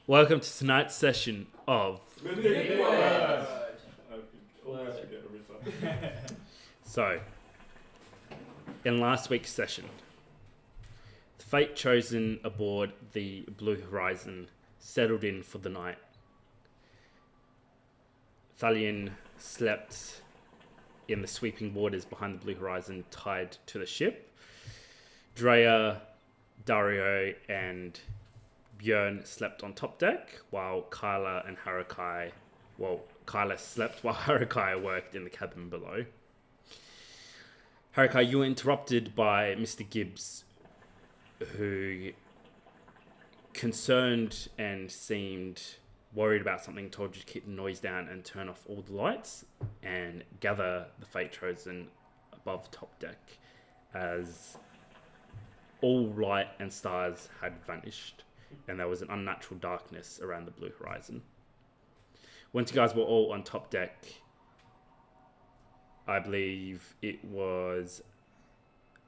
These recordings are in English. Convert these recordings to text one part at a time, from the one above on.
Welcome to tonight's session of Mythic Wyrd. I always forget every time. So, in last week's session, the fate chosen aboard the Blue Horizon settled in for the night. Thalion slept in the sweeping waters behind the Blue Horizon, tied to the ship. Drea, Dario, and Björn slept on top deck, while Kyla and Harakai... Well, Kyla slept while Harakai worked in the cabin below. Harakai, you were interrupted by Mr. Gibbs, who, concerned and seemed worried about something, told you to keep the noise down and turn off all the lights and gather the fate chosen above top deck, as all light and stars had vanished and there was an unnatural darkness around the Blue Horizon. Once you guys were all on top deck, I believe it was...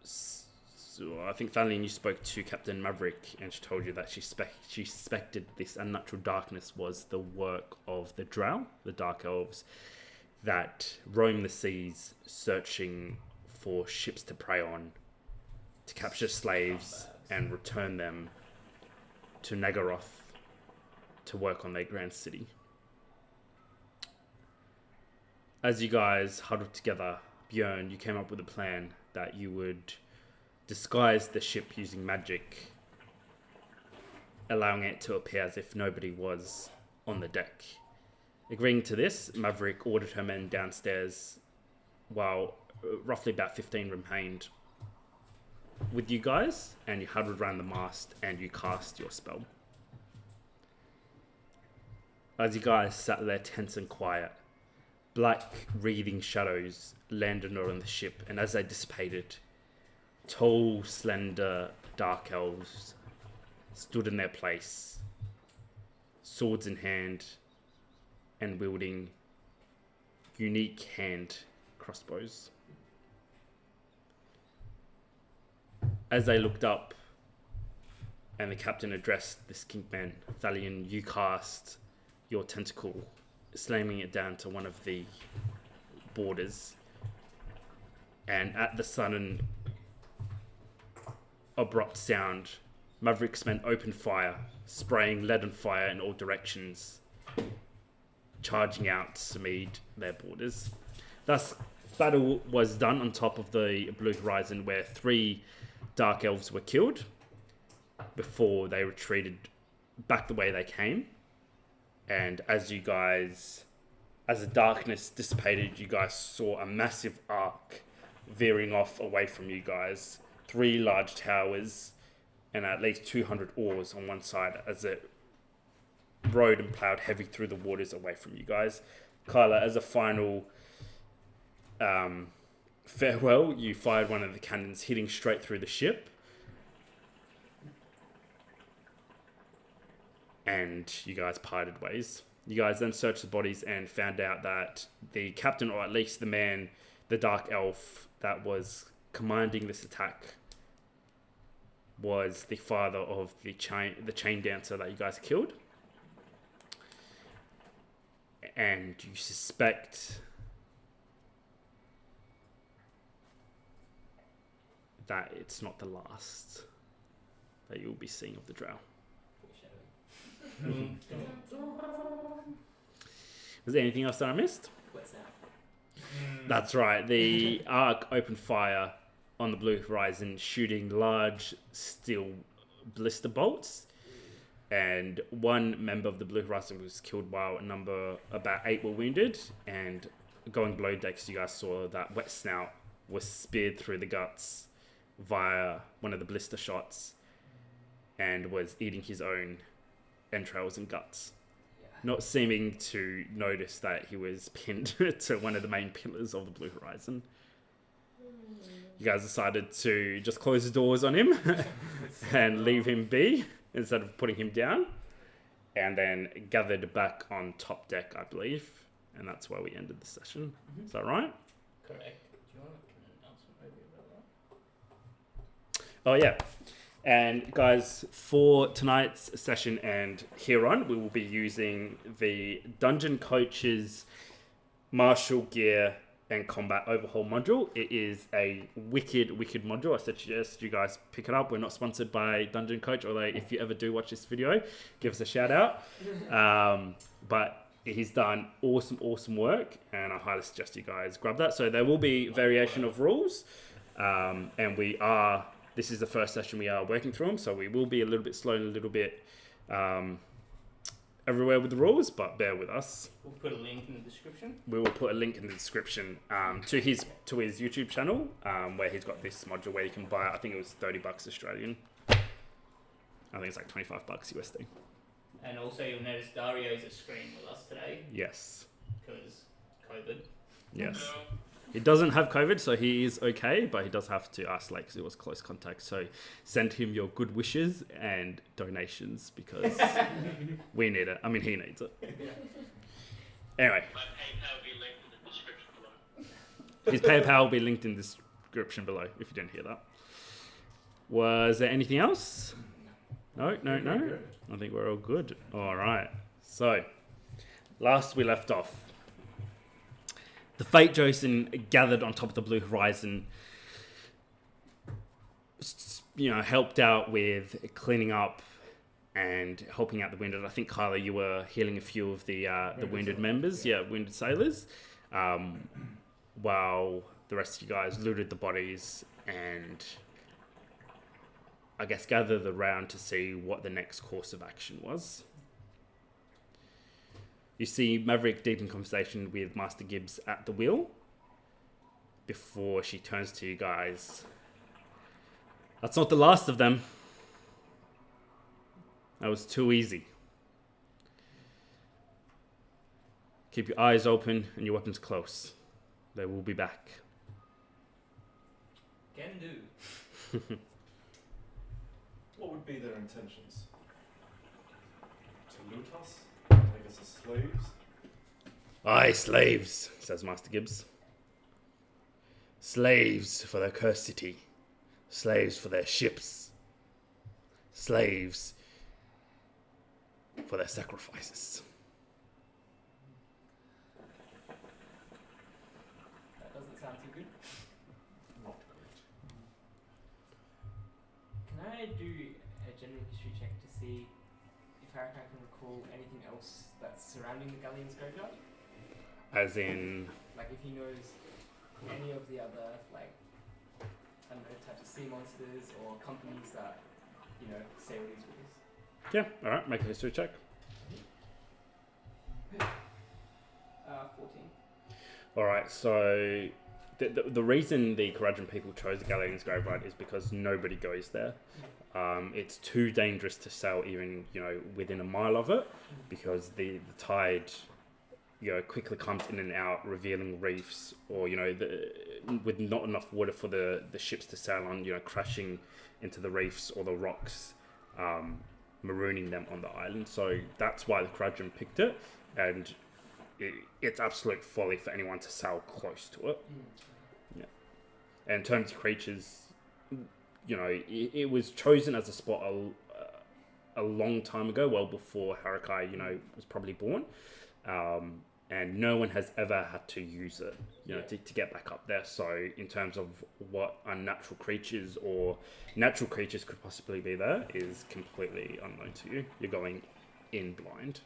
I think Thalion, you spoke to Captain Maverick, and she told you that she suspected this unnatural darkness was the work of the Drow, the Dark Elves, that roam the seas searching for ships to prey on, to capture slaves and return them to Nagaroth to work on their grand city. As you guys huddled together, Björn, you came up with a plan that you would disguise the ship using magic, allowing it to appear as if nobody was on the deck. Agreeing to this, Maverick ordered her men downstairs, while roughly about 15 remained with you guys, and you huddled around the mast and you cast your spell. As you guys sat there tense and quiet, black wreathing shadows landed on the ship, and as they dissipated, tall, slender, dark elves stood in their place, swords in hand and wielding unique hand crossbows. As they looked up and the captain addressed this kingman, Thalion, you cast your tentacle, slamming it down to one of the borders, and at the sudden abrupt sound, Maverick's men opened fire, spraying leaden fire in all directions, charging out to meet their borders. Thus, battle was done on top of the Blue Horizon, where 3 Dark Elves were killed before they retreated back the way they came. And as the darkness dissipated, you guys saw a massive arc veering off away from you guys. 3 large towers and at least 200 oars on one side as it rode and plowed heavy through the waters away from you guys. Kyla, as a final farewell, you fired one of the cannons, hitting straight through the ship. And you guys parted ways. You guys then searched the bodies and found out that the captain, or at least the man, the Dark Elf that was commanding this attack, was the father of the chain dancer that you guys killed. And you suspect that it's not the last that you'll be seeing of the Drow. Was there anything else that I missed? What's that? That's right. The Ark opened fire on the Blue Horizon, shooting large steel blister bolts. And 1 member of the Blue Horizon was killed, while about 8 were wounded. And going below decks, you guys saw that Wet Snout was speared through the guts via one of the blister shots and was eating his own entrails and guts, not seeming to notice that he was pinned to one of the main pillars of the Blue Horizon. You guys decided to just close the doors on him and leave him be instead of putting him down, and then gathered back on top deck, I believe, and that's where we ended the session. Is that right? Correct. Do you want an announcement maybe about that? Oh yeah. And guys, for tonight's session and here on, we will be using the Dungeon Coach's Martial Gear and Combat Overhaul module. It is a wicked module. I suggest you guys pick it up. We're not sponsored by Dungeon Coach, although if you ever do watch this video, give us a shout out. But he's done awesome work, and I highly suggest you guys grab that. So there will be variation of rules, and this is the first session we are working through them, so we will be a little bit slow and a little bit everywhere with the rules, but bear with us. We'll put a link in the description. We will put a link in the description to his YouTube channel, where he's got this module where you can buy it. I think it was $30 Australian. I think it's like $25 USD. And also you'll notice Dario's a screen with us today. Yes. Because COVID. Yes. He doesn't have COVID, so he is okay, but he does have to isolate because it was close contact. So send him your good wishes and donations because we need it. I mean, he needs it. Anyway. My PayPal will be linked in the description below. His PayPal will be linked in the description below if you didn't hear that. Was there anything else? No. I think we're all good. All right. So, last we left off. The Fate Josin gathered on top of the blue horizon, helped out with cleaning up and helping out the wounded. I think, Kyla, you were healing a few of the wounded members, wounded sailors, while the rest of you guys looted the bodies and, I guess, gathered around to see what the next course of action was. You see Maverick deep in conversation with Master Gibbs at the wheel before she turns to you guys. That's not the last of them. That was too easy. Keep your eyes open and your weapons close. They will be back. Can do. What would be their intentions? To loot us? Take us as slaves? Aye, slaves, says Master Gibbs. Slaves for their cursed city. Slaves for their ships. Slaves for their sacrifices. That doesn't sound too good. Not great. Can I do a general history check to see if Harakai can recall anything else that's surrounding the Galleon's graveyard? As in... Like if he knows any of the other, types of sea monsters or companies that, sail these rivers. Yeah, alright, make a history check. 14. Alright, so... The reason the Karajan people chose the Galleon's graveyard is because nobody goes there. It's too dangerous to sail even, within a mile of it, because the tide, quickly comes in and out, revealing reefs, or, with not enough water for the ships to sail on, crashing into the reefs or the rocks, marooning them on the island. So that's why the Karajan picked it, and it's absolute folly for anyone to sail close to it. Yeah. And in terms of creatures, it was chosen as a spot a long time ago, well before Harakai, was probably born. And no one has ever had to use it, to get back up there. So in terms of what unnatural creatures or natural creatures could possibly be there is completely unknown to you. You're going in blind.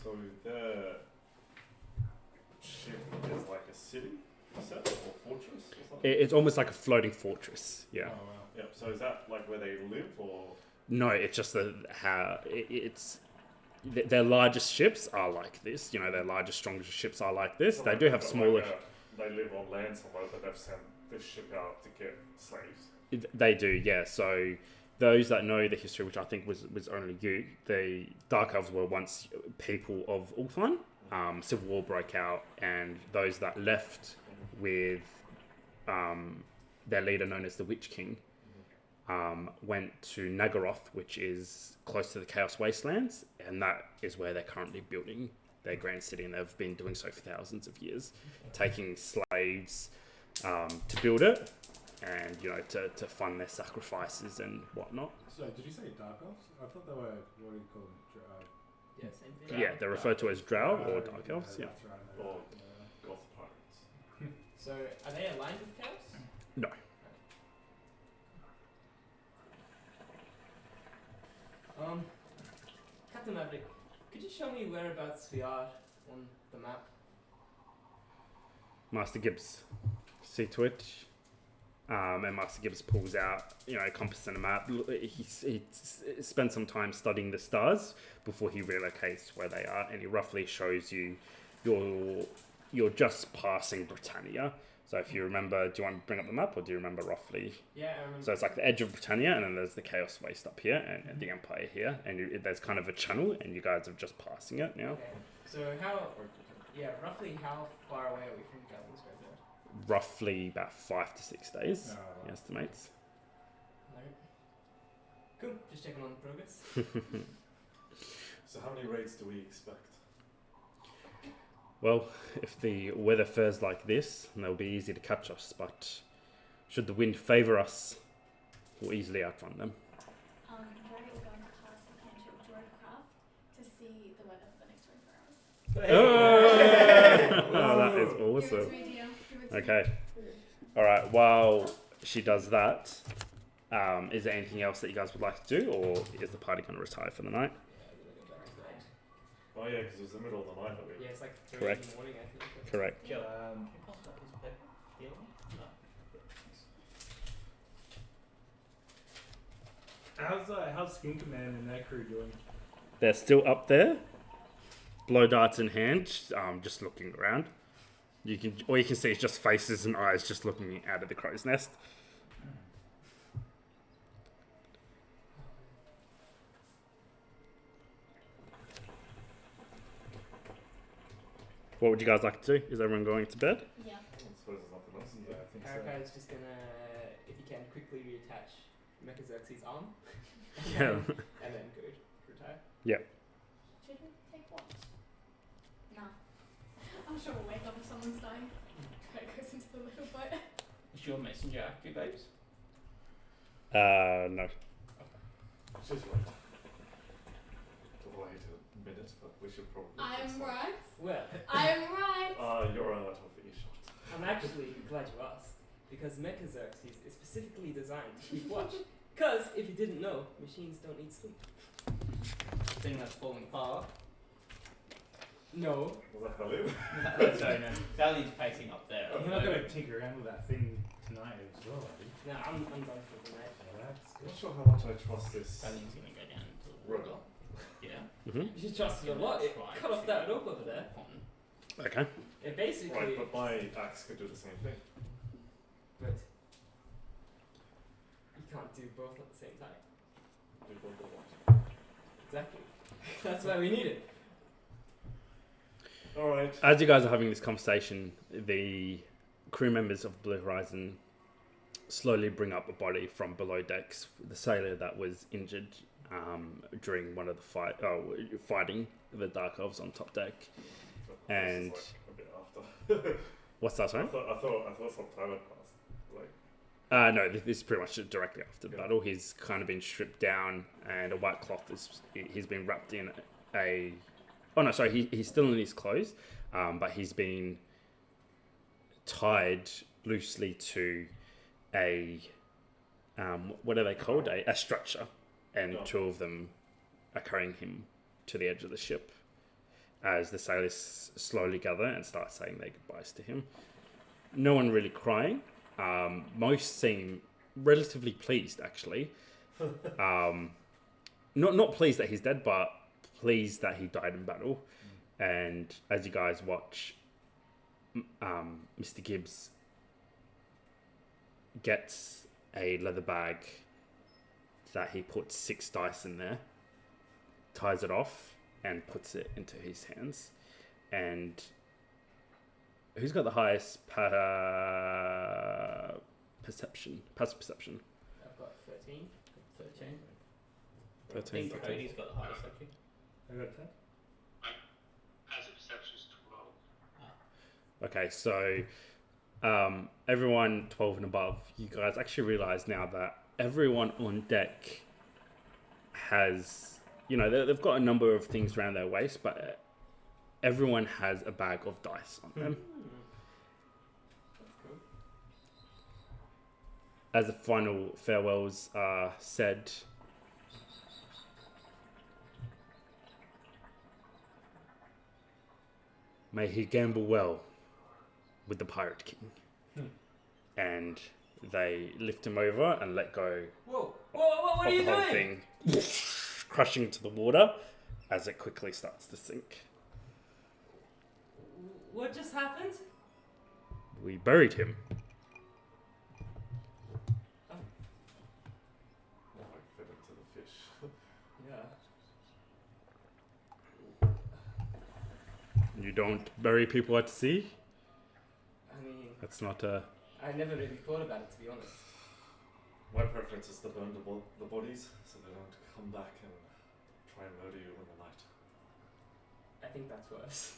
So the ship is like a city, you said, or fortress or something? It's almost like a floating fortress. Yeah. Oh, wow. Yep. So is that like where they live, or? No, it's just their largest ships are like this. Their largest, strongest ships are like this. So they like do have they've got smaller. they live on land somewhere, but they've sent this ship out to get slaves. They do, yeah. So those that know the history, which I think was only you, the Dark Elves were once people of Ulthuan. Civil War broke out, and those that left with their leader, known as the Witch King, went to Nagaroth, which is close to the Chaos Wastelands, and that is where they're currently building their grand city, and they've been doing so for thousands of years, taking slaves to build it, and to fund their sacrifices and whatnot. So, did you say dark elves? I thought they were, what do you call them? Yeah, same thing. Yeah, they're referred to as Drow or Dark Elves. Yeah. That's right. Or goth pirates. So, are they aligned with chaos? No. Captain Maverick, could you show me whereabouts we are on the map? Master Gibbs, see to it. And Master Gibbs pulls out, a compass and a map. He spends some time studying the stars before he relocates where they are, and he roughly shows you you're just passing Britannia. So if you remember, do you want to bring up the map, or do you remember roughly? Yeah, I remember. So it's like the edge of Britannia, and then there's the Chaos Waste up here, and the Empire here, and there's kind of a channel, and you guys are just passing it now. Okay. So roughly how far away are we from Galvin's Graveyard? Roughly about 5 to 6 days, No, he estimates. Alright. Cool, just checking on the progress. So how many raids do we expect? Well, if the weather fares like this, they'll be easy to catch us, but should the wind favour us, we'll easily outrun them. Jerry will go and cast a cantrip Droidcraft to see the weather for the next 24 hours. Oh, that is Give it awesome. to me, dear. Give it to me. Okay. Alright, while she does that, is there anything else that you guys would like to do, or is the party going to retire for the night? Oh yeah, because it was the middle of the night that we... Yeah, it's like 3 Correct. in the morning, I think. Correct. Joe, can you pass that piece of paper? The other one? No. How's Skin Command and their crew doing? They're still up there, blow darts in hand, just looking around. All you can see is just faces and eyes just looking out of the crow's nest. What would you guys like to do? Is everyone going to bed? Yeah. I suppose there's nothing else. Yeah, I think so. Paraka is just gonna, if he can, quickly reattach Mechazerxes' arm. Yeah. And then go retire. Should we take watch? Nah. I'm sure we'll wake up if someone's dying. It goes into the little boat. Is your messenger active, babes? No. Just wait. To wait a minute, but we should probably... I'm right. Well, I'm right. You're out of earshot. I'm actually glad you asked, because Mechazerxes is specifically designed to keep watch. Because, if you didn't know, machines don't need sleep. Thing that's falling apart. No. Was that Khalid? No, sorry, no. Valley's pacing up there. You're not going to tinker around with that thing tonight as well, are you? No, I'm done for the night. Yeah, that's I'm good. not sure how much I trust this. Valley's gonna go down into the Rope. water. Yeah. Mm-hmm. You should trust it a lot. It cut off that rope over there. Okay. It basically. Right, but my axe could do the same thing. But you can't do both at the same time. Do both at once. Exactly. That's why we need it. Alright. As you guys are having this conversation, the crew members of Blue Horizon slowly bring up a body from below decks. The sailor that was injured during one of the fighting the Dark Elves on top deck. And This is like a bit after. what's that, I sorry? thought some time had passed. Like, No, this is pretty much directly after the Yeah. battle. He's kind of been stripped down, and a white cloth he's been wrapped in a. Oh no, sorry, he's still in his clothes, but he's been tied loosely to a what are they called? A stretcher, and Yeah. 2 of them are carrying him to the edge of the ship as the sailors slowly gather and start saying their goodbyes to him. No one really crying. Most seem relatively pleased, actually. Not pleased that he's dead, but pleased that he died in battle. And as you guys watch, Mr. Gibbs gets a leather bag that he puts 6 dice in there, ties it off, and puts it into his hands. And who's got the highest passive perception? I've got 13. 13. 13. I think Cody's got the highest actually. I got 10. Passive perception's 12. Okay, so everyone 12 and above, you guys actually realize now that everyone on deck has, they've got a number of things around their waist, but everyone has a bag of dice on them. That's cool. As the final farewells are said, may he gamble well with the Pirate King. And they lift him over and let go Whoa, what are of you the whole doing? thing, crushing into the water as it quickly starts to sink. What just happened? We buried him. Now I fed it to the fish. Yeah. You don't bury people at sea? I mean, That's not a... I never really thought about it, to be honest. My preference is to burn the bodies so they don't come back and try and murder you in the night. I think that's worse.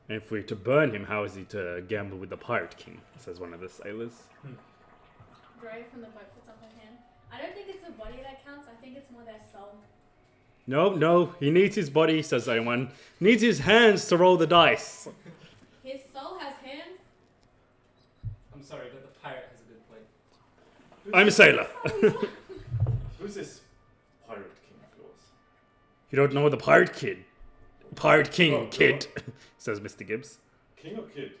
If we're to burn him, how is he to gamble with the Pirate King? Says one of the sailors. Dre from the boat puts up her hand. I don't think it's the body that counts. I think it's more their soul. No, he needs his body, says someone. Needs his hands to roll the dice. His soul has hands. I'm sorry, but the pirate has a good point. I'm a sailor. Who's this pirate king of yours? You don't know the Pirate Kid. Pirate King, Oh, kid, says Mr. Gibbs. King or kid?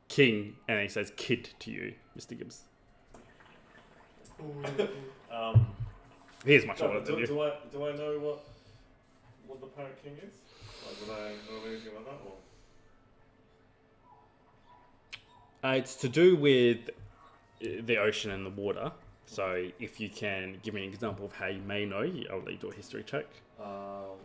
King, and he says kid to you, Mr. Gibbs. He is much older than you. Do I know what the pirate king is? Like, would I know anything about that? Or? It's to do with the ocean and the water. So if you can give me an example of how you may know, I'll let you do a history check. Well,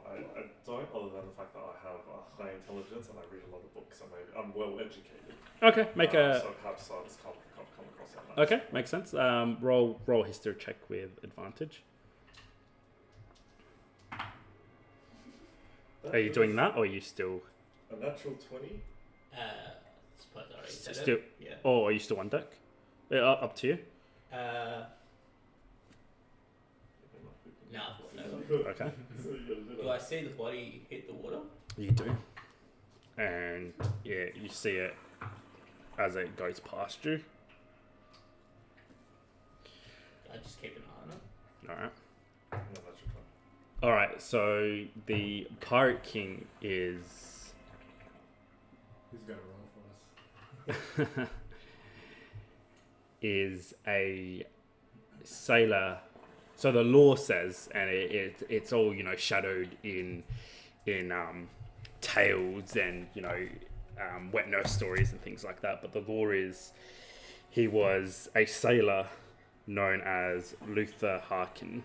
I don't, other than the fact that I have a high intelligence and I read a lot of books, and I'm well educated. Okay, make a... So perhaps I've come across that much. Okay, makes sense. Roll a history check with advantage. Are you doing that, or are you still... A natural 20? Suppose I already said Still, it. Yeah. or are you still on deck? Up to you. No, I've got no. Okay. Do I see the body hit the water? You do. And yeah, you see it as it goes past you. I just keep an eye on it. Alright. No, that's your fine. Alright, so the Pirate King is... He's got to roll for us. is a sailor. So the law says, and it's all shadowed in tales and wet nurse stories and things like that. But the law is he was a sailor known as Luther Harkin,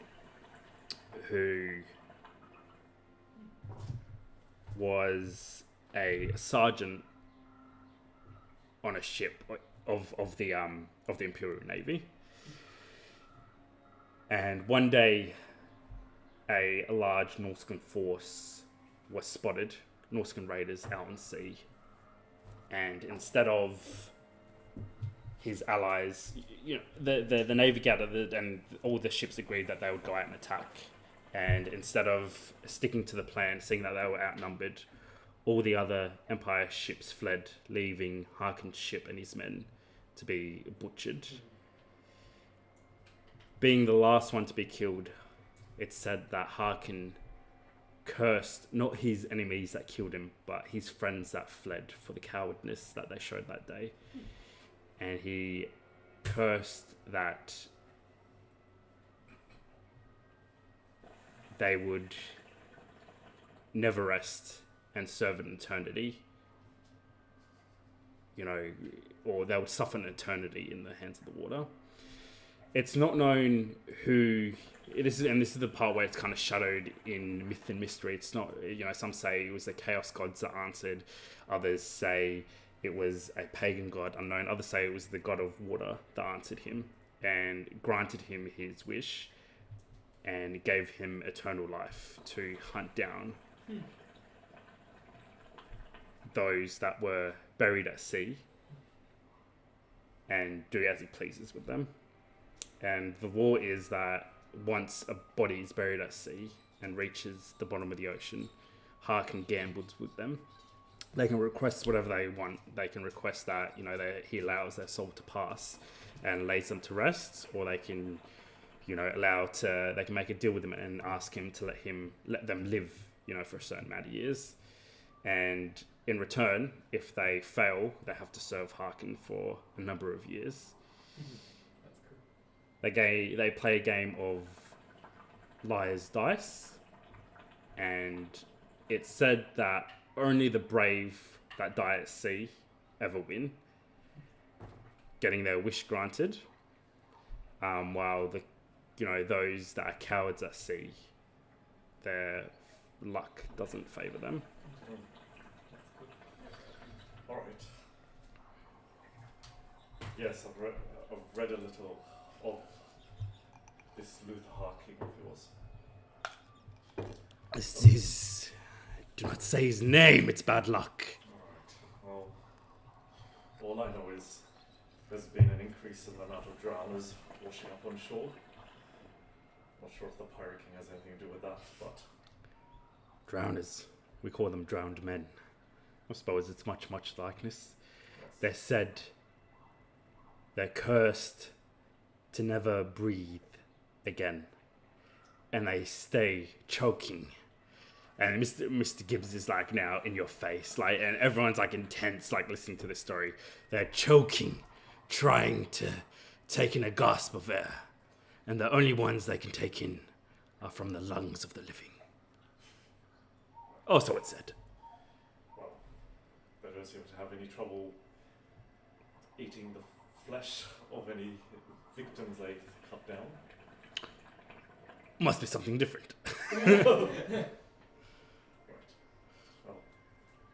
who was a sergeant on a ship of the Imperial Navy. And one day, a large Norscan force was spotted, Norscan raiders out on sea. And instead of his allies, the Navy gathered and all the ships agreed that they would go out and attack. And instead of sticking to the plan, seeing that they were outnumbered, all the other Empire ships fled, leaving Harkin's ship and his men to be butchered. Being the last one to be killed, it's said that Harkin cursed not his enemies that killed him, but his friends that fled for the cowardness that they showed that day. And he cursed that they would never rest and serve an eternity, or they would suffer an eternity in the hands of the water. It's not known who this is the part where it's kind of shadowed in myth and mystery. It's not, some say it was the chaos gods that answered, others say it was a pagan god unknown, others say it was the god of water that answered him and granted him his wish and gave him eternal life to hunt down those that were buried at sea and do as he pleases with them. And the law is that once a body is buried at sea and reaches the bottom of the ocean, Harkin gambles with them. They can request whatever they want. They can request that, he allows their soul to pass and lays them to rest, or they can, they can make a deal with him and ask him to let them live, for a certain amount of years. And in return, if they fail, they have to serve Harkin for a number of years. That's cool. They play a game of Liar's Dice, and it's said that only the brave that die at sea ever win, getting their wish granted, while those that are cowards at sea, their luck doesn't favour them. All right. Yes, I've read a little of this Luther Harking of yours. This is... Do not say his name, it's bad luck. Alright, well, all I know is there's been an increase in the amount of drowners washing up on shore. Not sure if the pirate king has anything to do with that, but... Drowners. We call them drowned men. I suppose it's much likeness. Yes. They're said... They're cursed to never breathe again. And they stay choking. And Mr. Gibbs is now in your face, and everyone's intense, listening to this story. They're choking, trying to take in a gasp of air. And the only ones they can take in are from the lungs of the living. Oh, so it's said. Well, they don't seem to have any trouble eating the flesh of any victims they cut down. Must be something different. Right. Well,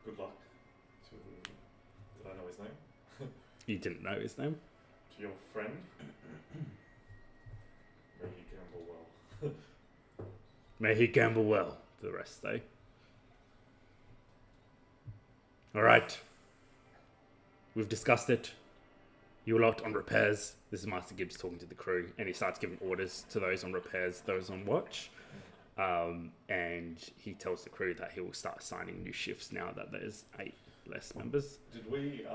good luck to... Did I know his name? You didn't know his name? To your friend. May he gamble well. May he gamble well, the rest say. Alright. We've discussed it. You are out on repairs. This is Master Gibbs talking to the crew, and he starts giving orders to those on repairs, those on watch. And he tells the crew that he will start assigning new shifts now that there's 8 less members. Did we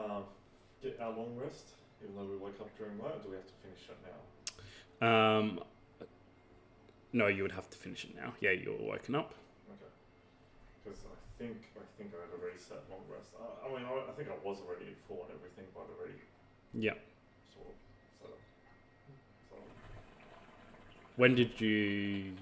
get our long rest, even though we woke up during work, or do we have to finish it now? No, you would have to finish it now. Yeah, you're woken up. Okay. Because I think I had already set long rest. I think I was already at 4 and everything, but already Yeah. sort of set up. So When did you...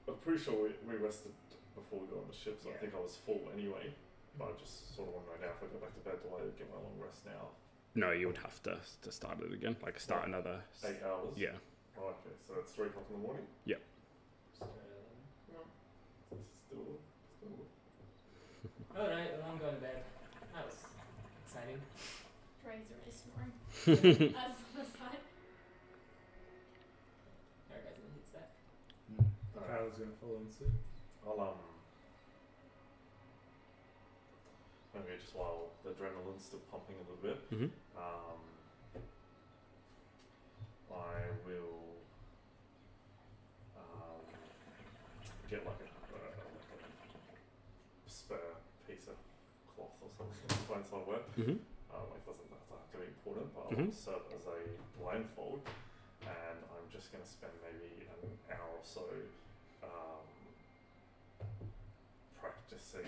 I'm pretty sure we rested before we got on the ship, so I think I was full anyway. But I just sort of wondering now if I go back to bed, do I get my long rest now? No, you would have to start it again. Start another... 8 hours? Yeah. Oh, okay, so it's 3 o'clock in the morning? Yeah. Still. Alright, well, I'm going to bed. That was exciting. Dre's already snoring. As on the side. Alright, guys, I'm gonna hit that. Carol's gonna fall in soon. I'll maybe just while the adrenaline's still pumping a little bit, Mm-hmm. I will get like a spare piece of cloth or something to find somewhere. Mm-hmm. It doesn't have to be important, but Mhm. I'll serve as a blindfold, and I'm just going to spend maybe an hour or so practicing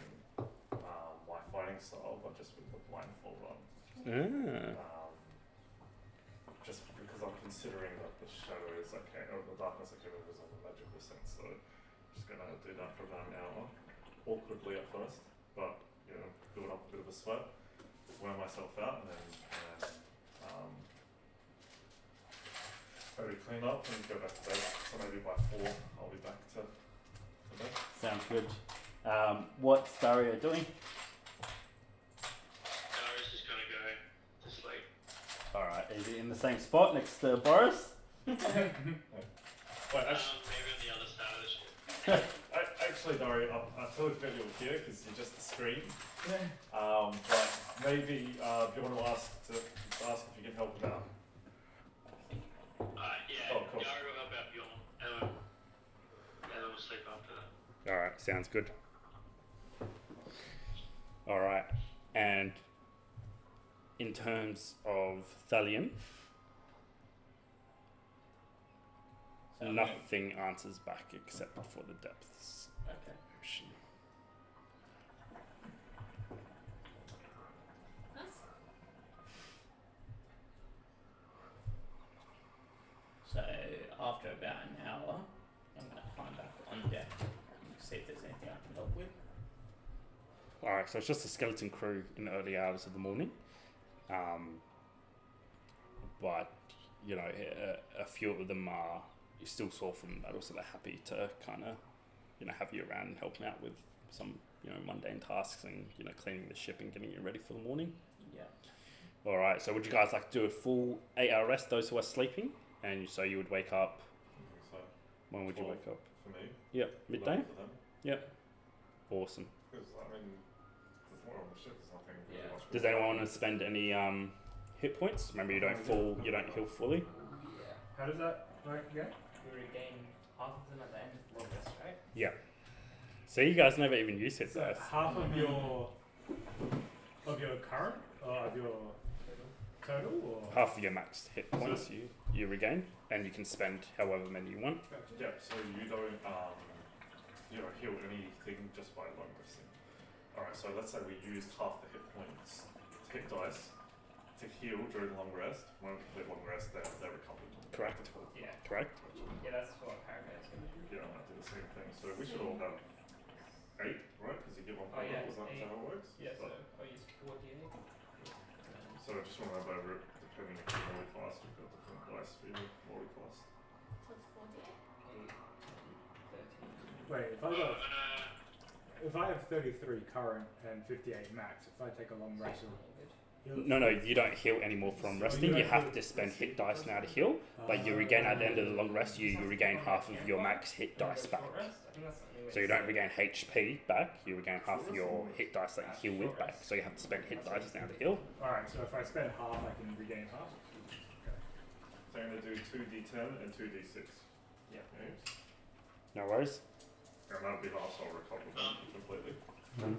my fighting style, but just with the blindfold on. Just because I'm considering that the shadow is okay, or the darkness okay, it was on the magical sense, so just gonna do that for about an hour, awkwardly at first, but build up a bit of a sweat, wear myself out, and then maybe clean up and go back to bed. So maybe by 4 I'll be back to bed. Sounds good. What's Dario doing? Darius is gonna go to sleep. Alright, is he in the same spot next to Boris? Wait, Maybe on the other side of the ship. actually, Dario, sorry, I totally forgot you were here because you're just a screen. But maybe if you want to ask if you can help him out. Yeah, Oh, cool. Dario will help out Bjorn, and then we'll sleep after that. All right, sounds good. All right, and in terms of Thalion, So nothing answers back except for the depths Okay. ocean. Nice. So after about an hour, I'm gonna climb back on deck and see if there's anything I can help with. All right, so it's just a skeleton crew in the early hours of the morning, but you know, a few of them are still sore from battle, so they're happy to kind of, you know, have you around and help them out with some, you know, mundane tasks and, you know, cleaning the ship and getting it ready for the morning. Yeah. All right, so would you guys like to do a full 8-hour rest, those who are sleeping? And so you would wake up, So when would you wake up? for me, Yep, midday? 11 for them. Yep. Awesome. Because I mean, there's more on the ship. There's nothing really Yeah. much. Does anyone want to spend any hit points? Remember, you don't heal fully. Yeah. How does that work again? We regain half of them at the end of the long rest, right? Yeah. So you guys never even use hit So dice. half of your current or of your total or Half of your max hit points you regain, and you can spend however many you want. Yeah. So you don't heal anything just by long resting. All right. So let's say we used half the hit points, hit dice, to heal during long rest. When we complete long rest, they're recovered. Correct. Yeah. Correct. Yeah, that's what Paragon's gonna do. Yeah, I might do the same thing. So we should all have 8, right? Because you get one Oh, point. yeah, Is that 8. how it works? Yeah, so So, I'll use 4d8. so I just want to have over it, depending if you're Molly class, we've got different dice for your Molly class. So it's 48. 8, 13. wait, if I have 33 current and 58 max, if I take a long rest it'll heal. No, you don't heal anymore from resting. You have to spend hit dice now to heal, but you regain at the end of the long rest. You regain half of your max hit dice back. Short rest? I think that's the only way So you to don't say regain HP back. You regain half of your hit dice that you heal with back. So you have to spend hit dice now to heal. Alright, so if I spend half I can regain half. So I'm going to do 2d10 and 2d6. Yeah. Okay. No worries. And that'll be half, so I'll recover them completely. it.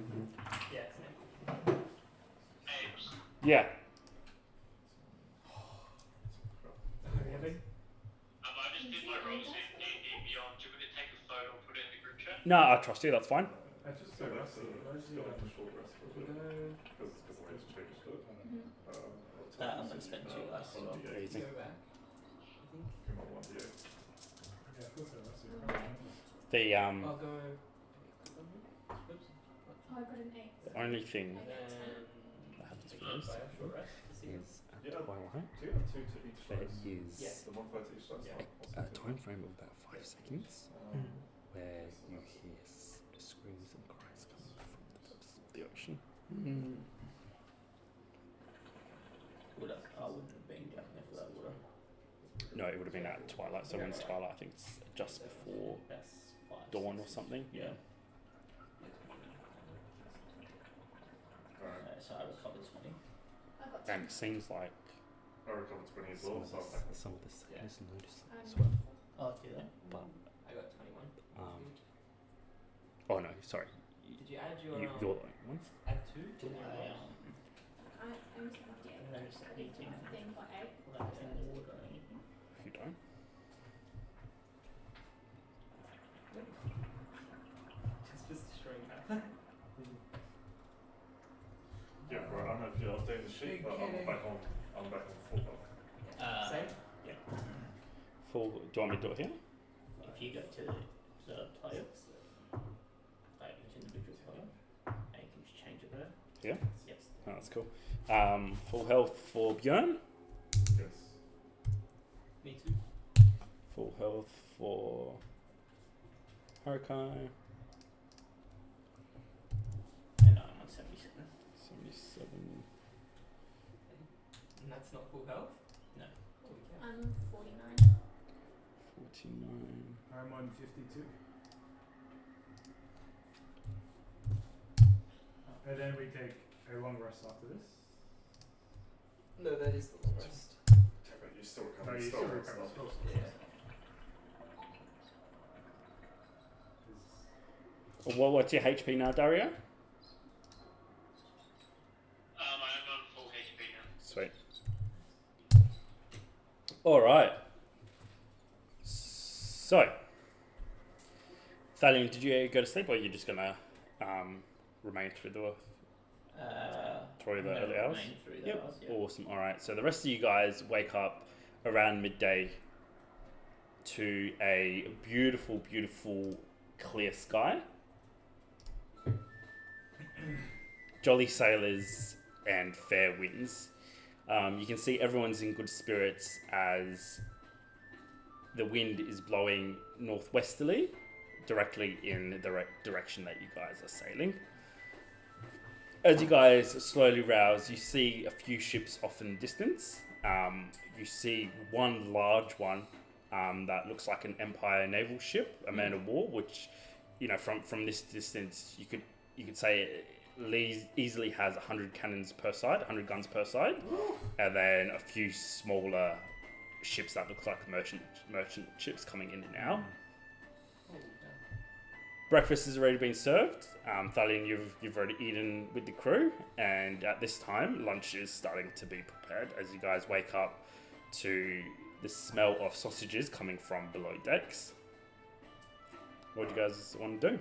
Yeah, same. Ames. Yeah. Really? I just did my rolls in D&D Beyond. Do you want me to take a photo and put it in the group chat? No, I trust you. That's fine. I just So so that's rusty. Where's still the like a short rest for a We're bit. gonna Because the way it's changed it. I'm gonna spend 2 dice as well. D8. Easy. go back. I think Come on, 1d8. Yeah, I feel so rusty. The I'll go. Oops. Oh, I got an 8. the only thing And then that happens for by this a short rest to see. is at Yeah. twilight Do you have 2 to each there dice? is Yeah. The 1 for each dice? Yeah. Oh, a awesome. time frame of about 5 seconds Um, where you hear screams and cries coming from the depths of the ocean. I wouldn't have been down there for that, would I? No, it would have been at twilight. So when it's twilight, I think it's just before That's 5. dawn or something. Yeah. Alright. So I recovered 20. I got 10. And it seems like I recovered 20 as some well, of so the, I'm back. some of the sailors notice that as Um, well. Oh, do they? But I got 21. oh no, sorry, Did you add your you're the only one. add 2 to Did your I I'm 78. notice anything Thing got 8. like in the water or anything? If you don't, just destroying that. Yeah, right. I don't know if you're updating the sheet, but I'm back on full health. Same? full. Do you want me to do it here? If you go to the player, like each individual player, and you can just change it there. Yeah? Yes. Oh, that's cool. Full health for Björn. Yes. Me too. Full health for Hurricane. And I'm on 77. 77. And that's not full health? No. Holy cow. I'm 49. 49. I'm on 52. And then we take a long rest after this. No, that is the long rest. But you still No, recover you spell still slots. recover spell Yeah. slots. What's your HP now, Dario? I am on full HP now. Sweet. All right. So, Thalion, did you go to sleep, or are you just gonna remain through the I'm gonna early hours? remain through the Yep. hours, yeah. Awesome. All right. So the rest of you guys wake up around midday to a beautiful, beautiful, clear sky. Jolly sailors and fair winds. You can see everyone's in good spirits as the wind is blowing northwesterly, directly in the direction that you guys are sailing. As you guys slowly rouse, you see a few ships off in the distance. You see one large one that looks like an Empire naval ship, a man of war, which, you know, from this distance, you could say it easily has 100 cannons per side, 100 guns per side, and then a few smaller ships that look like merchant ships coming in and out. Oh, damn. Breakfast has already been served. Thalion, you've already eaten with the crew, and at this time, lunch is starting to be prepared as you guys wake up to the smell of sausages coming from below decks. What do you guys want to do?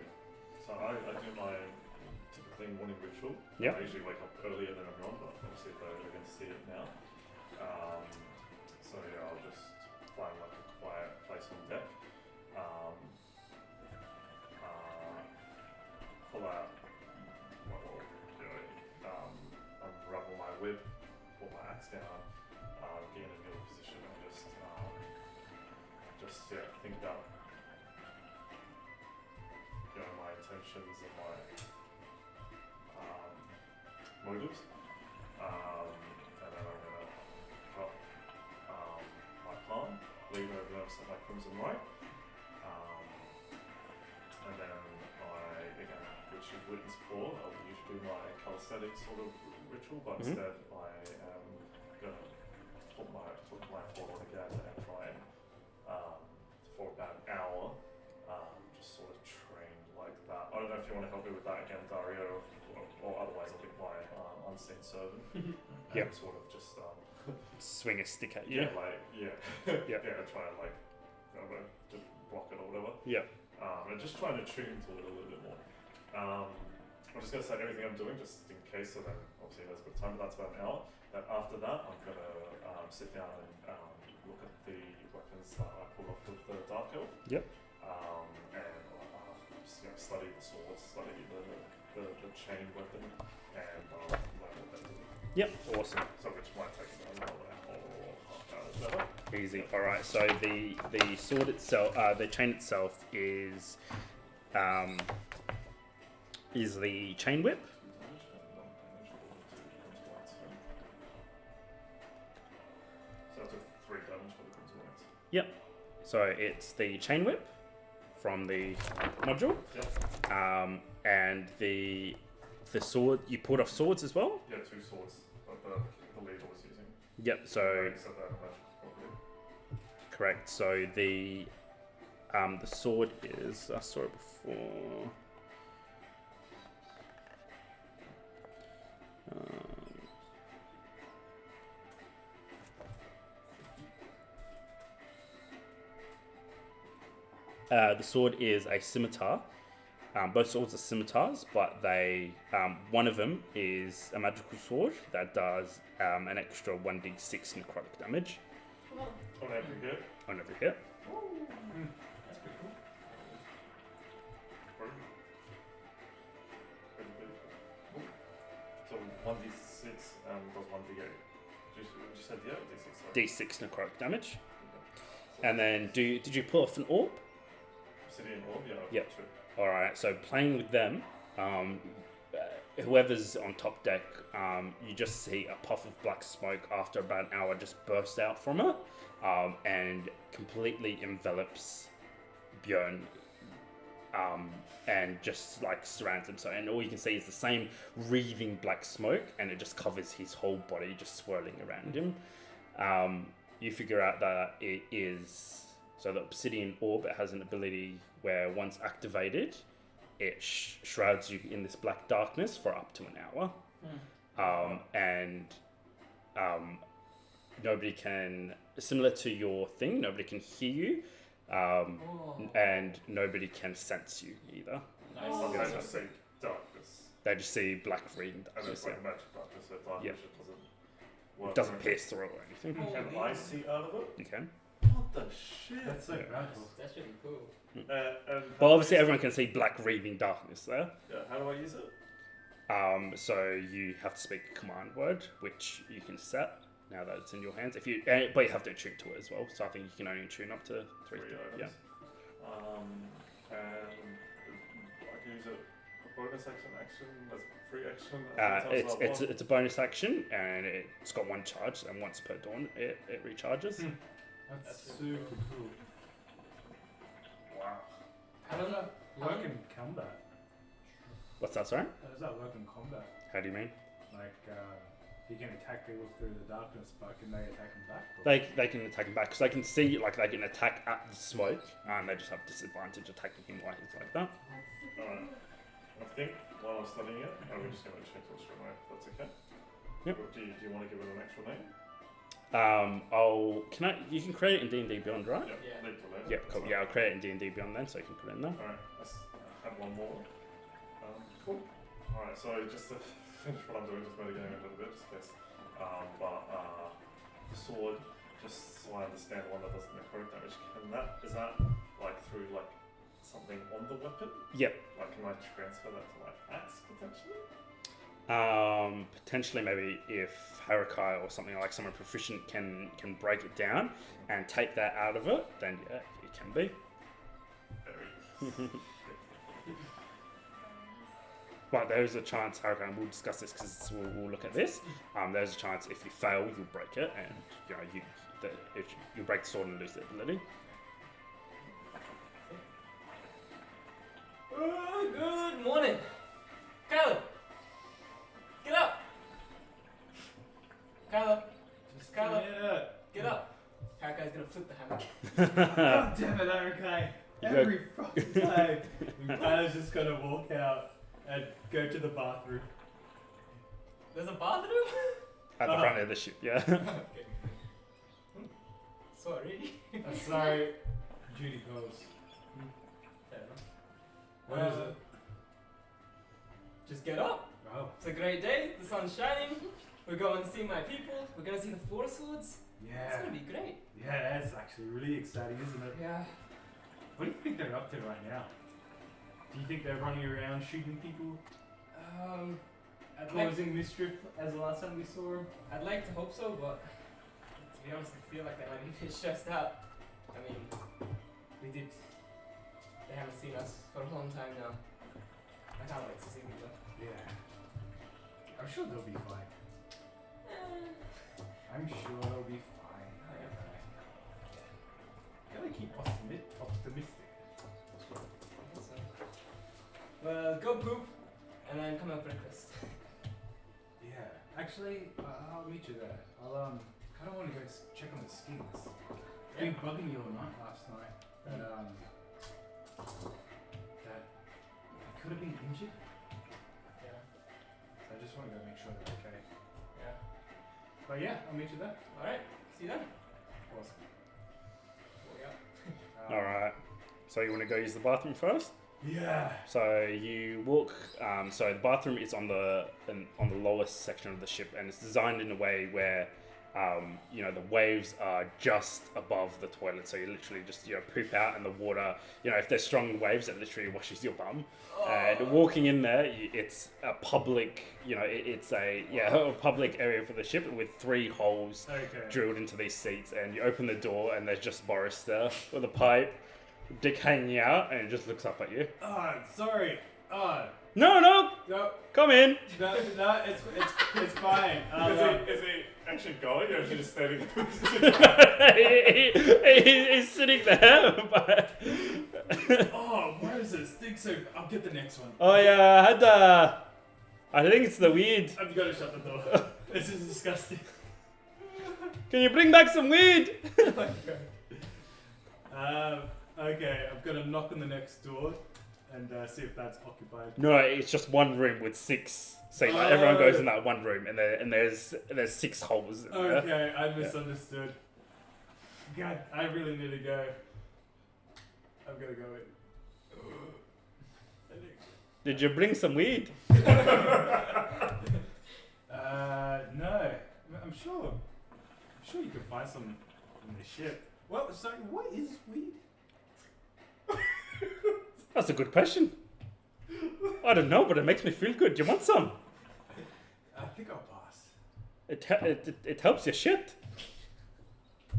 So I do my typically morning ritual. Yep. I usually wake up earlier than everyone, but obviously they're going to see it now. So yeah, I'll just find like a quiet place on deck. Pull out, unravel my whip, pull my axe down, get in a middle position, and just think about my intentions and my motives. And then I'm gonna cut my palm, leave it over there, set my crimson right. And then again, which you've witnessed before, I'll usually do my calisthenic sort of ritual, but instead I am gonna put my forward again and try and for about an hour, just sort of train like that. I don't know if you want to help me with that again, Dario, or otherwise I'll get my unseen servant and sort of just Swing a stick at you. Try and like just block it or whatever. Yep. And just trying to tune to it a little bit more. I'm just going to say everything I'm doing just in case, so then obviously there's a bit of time, but that's about an hour. Then after that, I'm going to sit down and look at the weapons that I pulled off with the Dark Elf. Yep. And just, study the swords, study the chain weapon, and level that. Yep. Awesome. So which might take about an hour or half hour or whatever. Easy. All right. So the sword itself, the chain itself is the chain whip. So I took 3 damage for the crimson whites. Yep. So it's the chain whip from the module. Yep. And the sword. You pulled off swords as well. Yeah, 2 swords that the leader was using. Yep. So Except that magic property. correct. So the sword is. I saw it before. The sword is a scimitar. Both swords are scimitars, but they one of them is a magical sword that does an extra 1d6 necrotic damage Well, On every hit. on every hit. That's pretty cool. So 1d6 does 1d8. Did you say d8 or d6? Sorry. D6 necrotic damage. So And then did you pull off an orb? Obsidian orb, yeah. I've Yep. got 2. Alright, so playing with them, whoever's on top deck, you just see a puff of black smoke after about an hour just burst out from it and completely envelops Björn. and just like surrounds him. So, and all you can see is the same wreathing black smoke, and it just covers his whole body, just swirling around him. You figure out that it is so the obsidian orb. It has an ability where once activated, it shrouds you in this black darkness for up to an hour, and nobody can. Similar to your thing, nobody can hear you. And nobody can sense you either. Nice. Oh. They just see darkness. They just see black reading And darkness. it's like magic darkness, so dark Yeah. vision doesn't work. It doesn't pierce through or anything. Can I see out of it? You can. What the shit? That's so Yeah. magical. That's really cool. And Well, obviously everyone can see black wreathing darkness there. Yeah, how do I use it? So you have to speak a command word, which you can set now that it's in your hands. But you have to attune to it as well. So I think you can only attune up to 3. Yeah. And I can use it a bonus action, as free action. It's a bonus action, and it's got 1 charge, and once per dawn it recharges. That's super cool. Wow. I don't know. Work in combat. What's that, sorry? How does that work in combat? How do you mean? Like, you can attack people through the darkness, but can they attack them back? Or? They can attack him back because they can see, like, they can attack at the smoke, and they just have disadvantage attacking him while he's like that. Alright. I think while I'm studying it, I'm just going to check it straight away, if that's okay. Yep. Do you want to give it an actual name? You can create it in D&D Beyond, right? Yeah. Leave it alone. Yep, cool. Yeah, I'll create it in D&D Beyond then, so you can put it in there. Alright, let's have one more. Cool. Alright, so just to finish what I'm doing, just mitigating a little bit, just in case. The sword, just so I understand the one that does the necrotic damage, is that like through like something on the weapon? Yep. Like, can I transfer that to like axe potentially? Potentially maybe if Harakai or something like someone proficient can break it down and take that out of it, then yeah, it can be. Very. But there's a chance, Harakai, and we'll discuss this because we'll look at this. There's a chance if you fail, you'll break it, and you break the sword and lose the ability. Good morning. Caleb. Get up. Caleb. Just Caleb. yeah. Get up. Harakai's gonna flip the hammer. God damn it, okay. Every fucking time. And Kyle's just gonna walk out and go to the bathroom. There's a bathroom? At the front of the ship, yeah. Okay. Sorry. Sorry, duty calls. Fair enough. What is it? Just get up. Oh, It's a great day. The sun's shining. We're going to see my people. We're going to see the Force Swords. It's yeah. going to be great. Yeah, that's actually really exciting, isn't it? Yeah. What do you think they're up to right now? Do you think they're running around shooting people, I'd like, causing mischief as the last time we saw them? I'd like to hope so, but to be honest, I feel like they might be a bit stressed out. I mean, they haven't seen us for a long time now. I can't wait to see them though. Yeah. I'm sure they'll be fine. I'm sure they'll be fine. Gotta keep optimistic. So, well, go poop, and then come have breakfast. Yeah. Actually, I'll meet you there. I'll kind of want to go check on the skins. It's been bugging me all night last night. That I could have been injured. Yeah. So I just want to go make sure they're okay. Yeah. But yeah, I'll meet you there. Alright, see you then. Awesome. Yeah. Alright. So you want to go use the bathroom first? Yeah. So you walk. So the bathroom is on the lowest section of the ship, and it's designed in a way where, the waves are just above the toilet. So you literally just poop out, and the water. If there's strong waves, it literally washes your bum. And walking in there, it's a public. It's a public area for the ship with 3 holes drilled into these seats, and you open the door, and there's just Boris there with a pipe. Dick hanging out, and it just looks up at you. Sorry. No, No, come in. no, it's fine. Is he actually going, or is he just standing He's sitting there, but Oh, where is this thing? think so. I'll get the next one. Oh yeah, I had I think it's the weed. I've got to shut the door. This is disgusting. Can you bring back some weed? Okay, I've got to knock on the next door and see if that's occupied. No, it's just one room with 6. So like, everyone goes in that one room, and there's 6 holes. In there. Okay, I misunderstood. God, I really need to go. I've got to go in. Did you bring some weed? No. I'm sure you can find some in the ship. Well, sorry, what is weed? That's a good question. I don't know, but it makes me feel good. Do you want some? I think I'll pass. It helps your shit.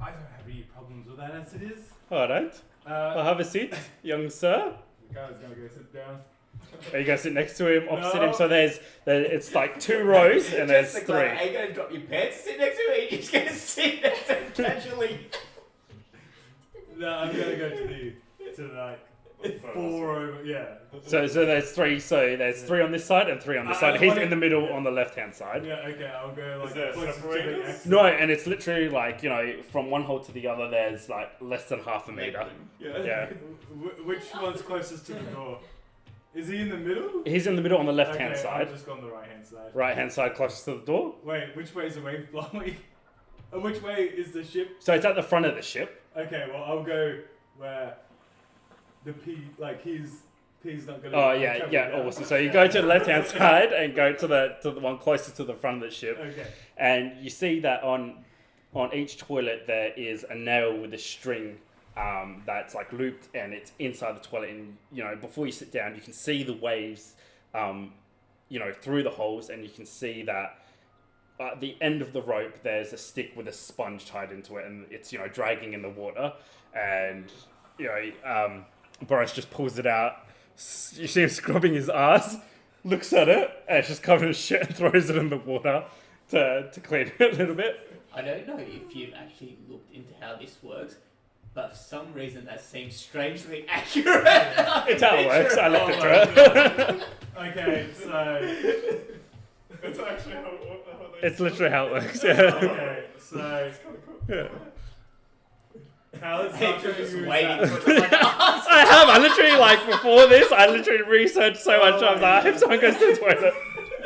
I don't have any problems with that as it is. All right. Well, have a seat, young sir. The guy's gonna go sit down. Are you gonna sit next to him, opposite No. him? So it's like 2 rows, and there's Just 3. Are you gonna drop your pants to sit next to me? You're just gonna sit next to him casually. No, I'm gonna go to like 4 over. Yeah. So there's 3. So there's 3 on this side and 3 on this side. He's in the middle on the left-hand side. Yeah. Okay. I'll go like Is there closest to the separators? exit. No, and it's literally like, from one hole to the other, there's like less than half a meter. Yeah. Which one's closest to the door? Is he in the middle? He's in the middle on the left-hand Okay, side. I'll just go on the right-hand side. Right-hand side closest to the door. Wait, which way is the wave blowing? Which way is the ship? So it's at the front of the ship. Okay, well I'll go where the P, like P's not gonna. Oh yeah, awesome. So you go to the left-hand side and go to the one closest to the front of the ship, Okay. and you see that on each toilet there is a nail with a string that's like looped, and it's inside the toilet. And before you sit down, you can see the waves, through the holes, and you can see that at the end of the rope there's a stick with a sponge tied into it, and it's dragging in the water, and Boris just pulls it out. You see him scrubbing his ass, looks at it, and it's just covered in shit, and throws it in the water to clean it a little bit. I don't know if you've actually looked into how this works, but for some reason that seems strangely accurate. It's how it works. I looked into it. Okay, so It's actually how they It's literally how it works. Yeah. okay, so Yeah. Cal's Hey, not you're gonna just use waiting that. for the I literally before this, I literally researched so much. I was like, I hope someone goes to the toilet.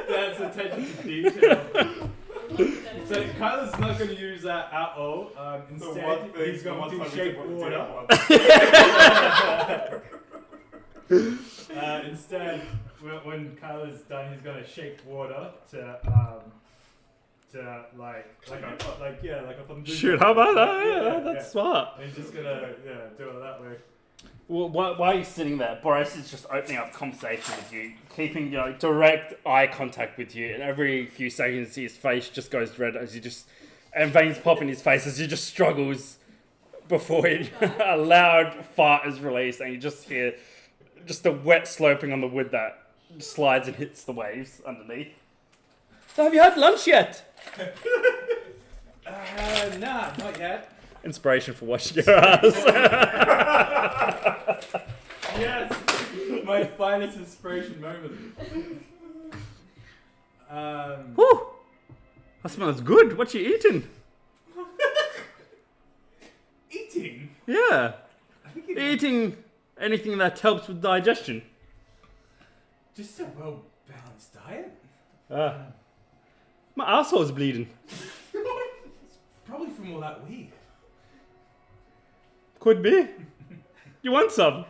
That's attention to detail. So Kyla's not going to use that at all. Instead, he's going to shape water. Instead, when Kyla's done, he's going to shape water to like a thumbnail. Shoot, how about that? Yeah, that's smart. And he's just gonna do it that way. Well, why are you sitting there? Boris is just opening up conversation with you, keeping direct eye contact with you, and every few seconds his face just goes red and veins pop in his face as he just struggles before a loud fart is released, and you just hear just the wet sloping on the wood that slides and hits the waves underneath. So have you had lunch yet? Nah, not yet. Inspiration for washing your ass. Yes, my finest inspiration moment. Whew. That smells good. What you eating? Eating? Yeah. I think it's Eating anything that helps with digestion. just a well-balanced diet. My asshole's bleeding. Probably from all that weed. Could be. You want some?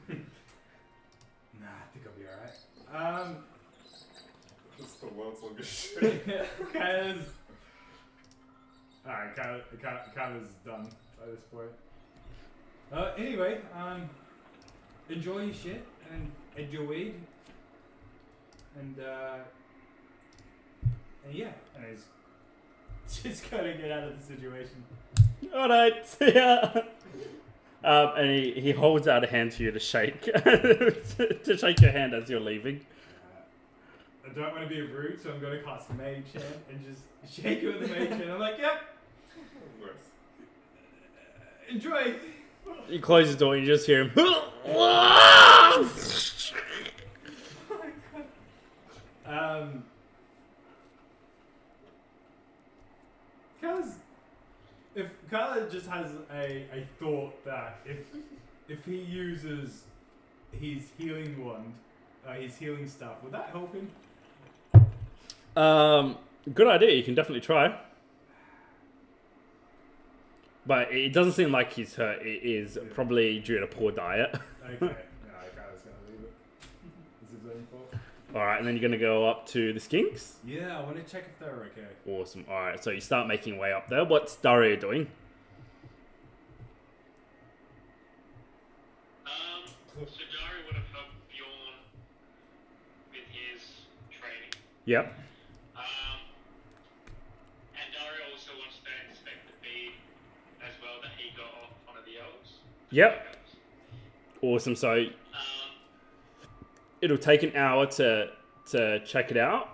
Nah, I think I'll be alright. It's the world's longest shit. Kyla's... Alright, Kyla's done by this point. Anyway, enjoy your shit and enjoy weed. And yeah, and he's just gotta get out of the situation. Alright, see ya. And he holds out a hand to you to shake. To shake your hand as you're leaving. I don't want to be rude, so I'm gonna cast Mage Hand and just shake it with the Mage Hand. I'm like, yep, enjoy. You close the door and you just hear him. just has a thought that if he uses his healing wand, his healing staff, would that help him? Good idea. You can definitely try. But it doesn't seem like he's hurt. It is probably due to poor diet. Okay. No, I was gonna leave it. Is his own fault? Alright, and then you're going to go up to the skinks? Yeah, I want to check if they're okay. Awesome. Alright, so you start making your way up there. What's Dario doing? So Dari would have helped Bjorn with his training. Yep. And Dari also wants to inspect the bead as well that he got off one of the elves. Yep. Awesome. So it'll take an hour to check it out.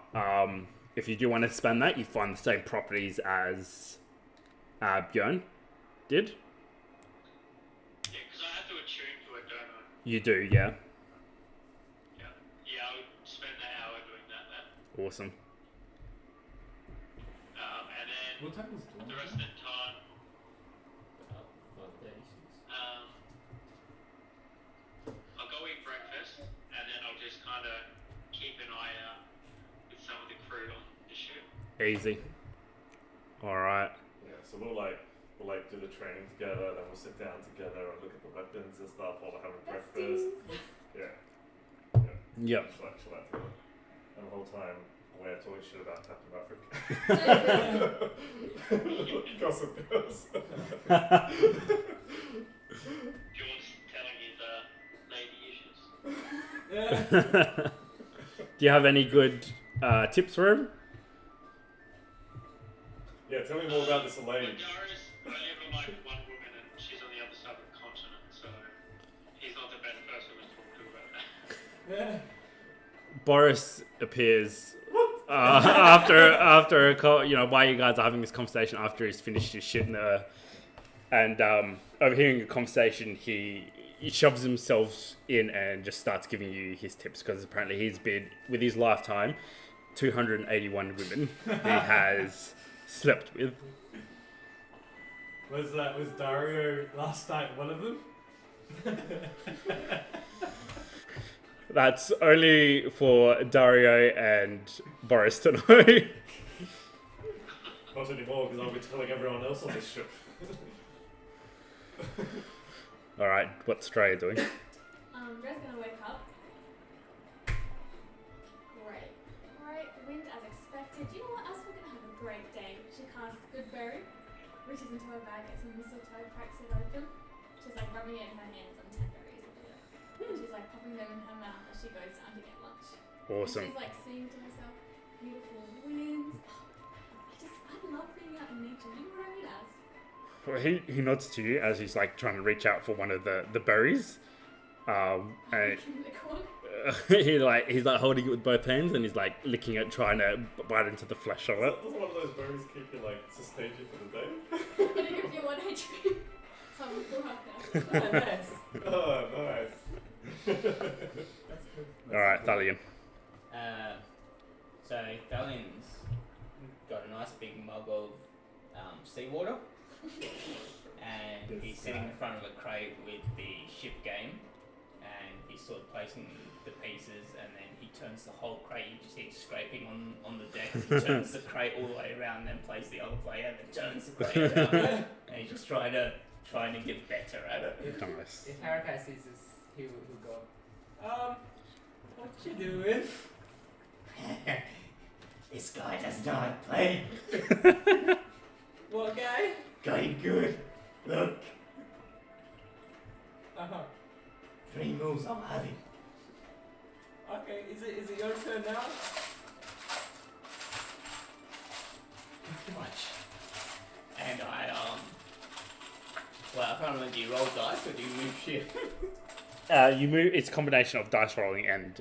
If you do want to spend that, you find the same properties as Bjorn did. Yeah, because I have to attune to it, don't I? You do, yeah. Yeah. Yeah, I would spend that hour doing that then. Awesome. And then What time is dawn? the rest of the time, About 5:36. I'll go eat breakfast, and then I'll just kind of keep an eye out with some of the crew on the ship. Easy. Alright. Yeah, so we'll do the training together, then we'll sit down together and look at the weapons and stuff while we're having breakfast. Yeah. Yep. Chill out together. And the whole time we're talking shit about Captain Africa. Gossip girls. Bjorn's telling his lady issues. Do you have any good tips for him? Yeah, tell me more about this lady. Darius only ever liked one woman, and she's on the other side of the continent, so he's not the best person to talk to about that. Boris appears after while you guys are having this conversation after he's finished his shit and overhearing a conversation, he shoves himself in and just starts giving you his tips because apparently he's been with his lifetime 281 women he has slept with. Was Dario last night one of them? That's only for Dario and Boris to know. Not anymore, because I'll be telling everyone else on this ship. Alright, what's Australia doing? Dre's gonna wake up. Great wind as expected. You know what? Us, we're gonna have a great day. She casts Goodberry, reaches into her bag, gets some mistletoe, cracks it open. She's like rubbing it in her hands on 10 berries. And she's like popping them in her mouth as she goes down to get lunch. Awesome. And she's like singing to herself, beautiful winds. I love being out in nature. You know what I mean, as? Well, he nods to you as he's like trying to reach out for one of the berries. And he's like holding it with both hands and he's like licking it, trying to bite into the flesh of it. Doesn't one of those berries keep you sustain you for the day? And it gives you 1 HP. So I'm cool up now. Oh, nice. Oh, nice. That's good. Alright, Thalion. So Thalian's got a nice big mug of seawater, and he's sitting in front of a crate with the ship game, and he's sort of placing the pieces, and then he turns the whole crate. You just hear scraping on the deck. He turns the crate all the way around, then plays the other player, and then turns the crate around, and he's just trying to get better at it. Nice. If Harakai sees this, he'll go, what you doing? This guy does not play. What guy? Going good. Look, Uh-huh. 3 moves I'm having. Okay, is it your turn now? Watch. And I well, I can't remember. Do you roll dice or do you move shit? You move. It's a combination of dice rolling and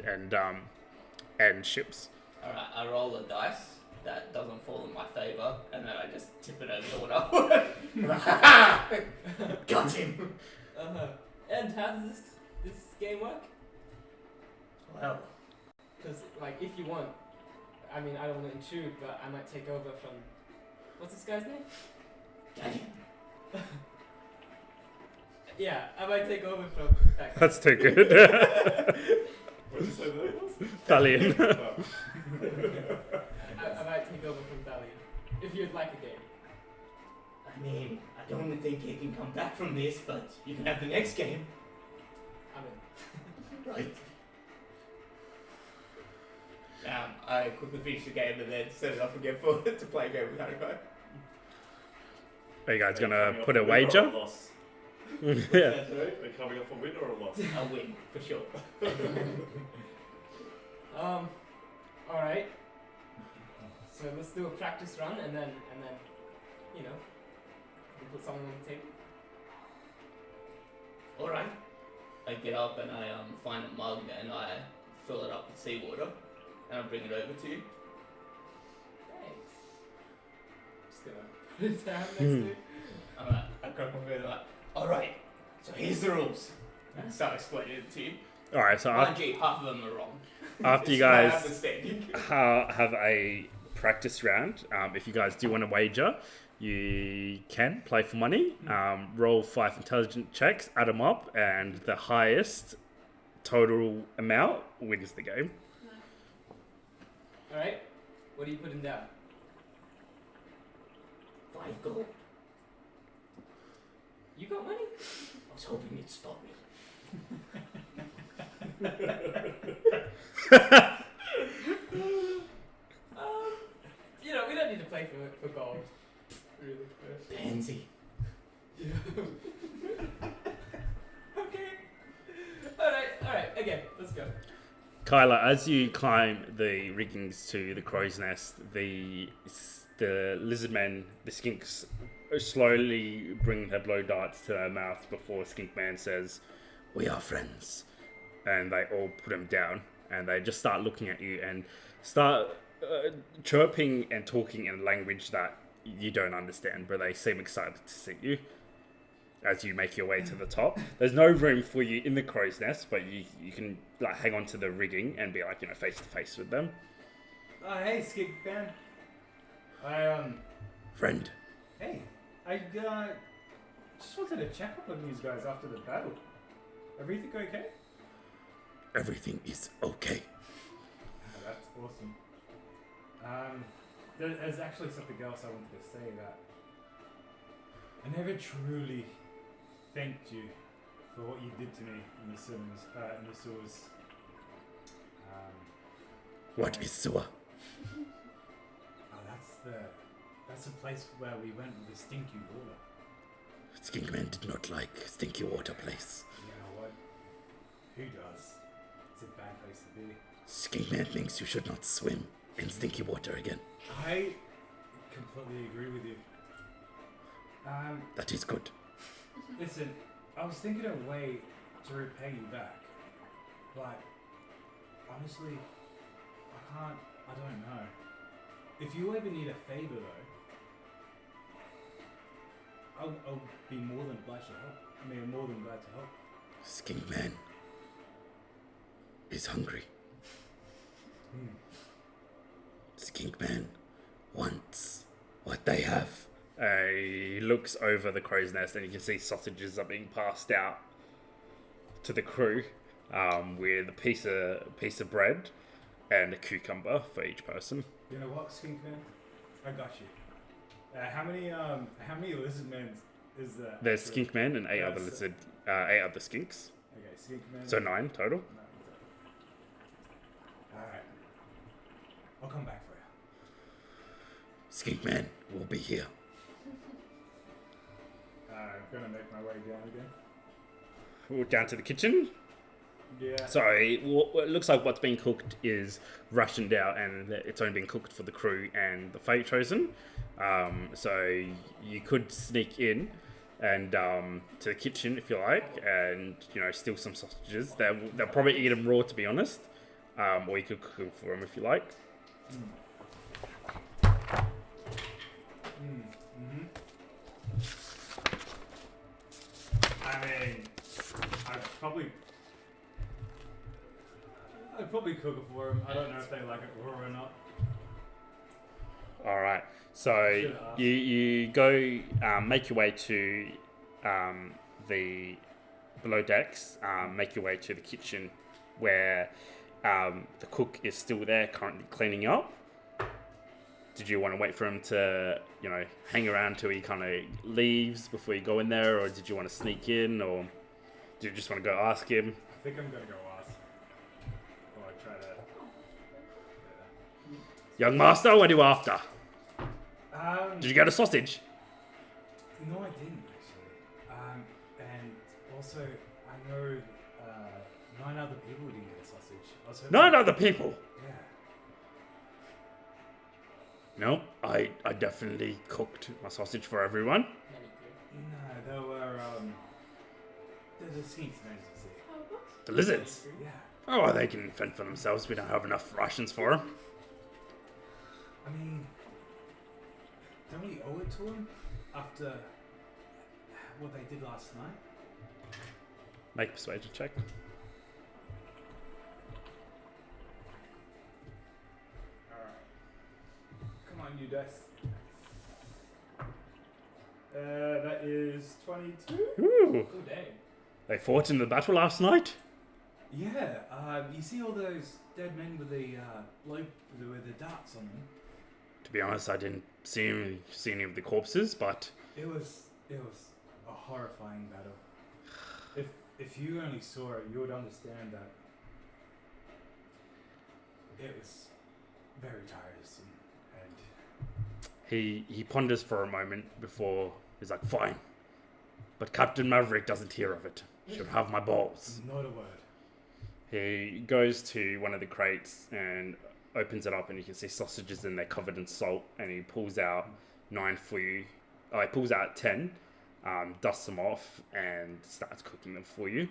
ships. Alright, I roll a dice that doesn't fall in my favour, and then I just tip it over the water. Got him! Uh-huh. And how does this game work? Well, Because, if you want, I mean, I don't want to intrude, but I might take over from... What's this guy's name? got him. Yeah, I might take over from that guy. That's too good. What did you say the name was? Thalion. I might take over from Thalion. If you'd like a game. I mean, I don't think he can come back from this, but you can have the next game. I'm in. Right. I quickly finish the game and then set it up again for to play a game with Haruko. Are you guys Are you gonna coming put off a win or wager? loss? Yeah. Are you coming off a win or a loss? I'll win, for sure. Alright. So let's do a practice run and then you know, we put something on the table. Alright. I get up and I find a mug and I fill it up with seawater and I bring it over to you. Thanks. Just gonna put it down next to it. I crack my food like, alright, so here's the rules. And I start explaining it to you. Alright, so Mind you, half of them are wrong. after you It's my guys understanding. have a practice round, if you guys do want to wager, you can play for money. Roll 5 intelligence checks, add them up, and the highest total amount wins the game. Alright. What are you putting down? 5 gold. You got money? I was hoping you'd stop me. You know, we don't need to play for gold. Really. Pansy. Okay. Alright, again, let's go. Kyla, as you climb the riggings to the crow's nest, the lizardmen, the skinks, slowly bring their blow darts to their mouth before Skinkman says, "We are friends," and they all put them down, and they just start looking at you and start chirping and talking in a language that you don't understand, but they seem excited to see you. As you make your way to the top, there's no room for you in the crow's nest, but you can like hang on to the rigging and be like, you know, face to face with them. Hey, Skip Band. Friend. Hey, I just wanted to check up on these guys after the battle. Everything okay? Everything is okay. Oh, that's awesome. There's actually something else I wanted to say that I never truly thanked you for what you did to me in the sewers. What is sewer? Oh, that's the place where we went with the stinky water. Skinkman did not like stinky water place. You know what? Who does? It's a bad place to be. Skinkman thinks you should not swim in stinky water again. I completely agree with you. That is good. Listen, I was thinking of a way to repay you back, but honestly, I don't know. If you ever need a favor though, I'll be more than glad to help. More than glad to help. Skinkman is hungry. Skinkman wants what they have. He looks over the crow's nest and you can see sausages are being passed out to the crew, with a piece of bread and a cucumber for each person. You know what, Skinkman? I got you. How many lizard men is there? There's Skinkman and 8 other skinks. Okay, Skinkman. So 9 total. Alright. I'll come back for you. Skinkman will be here. I'm gonna make my way down again. We're down to the kitchen. Yeah. Sorry, it looks like what's being cooked is rationed out and it's only been cooked for the crew and the Fate Chosen. So you could sneak in and to the kitchen if you like and, you know, steal some sausages. They'll probably eat them raw, to be honest. Or you could cook them for them if you like. I mean, I'd probably cook it for them. I don't know if they like it raw or not. All right. So Should ask. you go make your way to the below decks. Make your way to the kitchen where the cook is still there, currently cleaning up. Did you want to wait for him to, hang around till he kind of leaves before you go in there, or did you want to sneak in, or do you just want to go ask him? I think I'm gonna go ask. Or try to. Young master, what are you after? Did you get a sausage? No, I didn't actually. And also, I know 9 other people who didn't get a sausage. I was hoping- 9 other people. Yeah. No, I definitely cooked my sausage for everyone. No, they were the skinks, as you see. The lizards. Yeah. Oh, well, they can fend for themselves. We don't have enough rations for them. I mean, don't we owe it to them after what they did last night? Make a persuasion check. Alright. Come on, you dice. That is 22. Ooh, Good day. they fought in the battle last night. Yeah, you see all those dead men with the with the darts on them? To be honest, I didn't see any of the corpses, but It was a horrifying battle. If you only saw it, you would understand that it was very tiresome. And he ponders for a moment before he's like, fine. But Captain Maverick doesn't hear of it. She'll have my balls. not a word. He goes to one of the crates and opens it up, and you can see sausages in there covered in salt, and he pulls out 9 for you. Oh, he pulls out 10, dusts them off, and starts cooking them for you.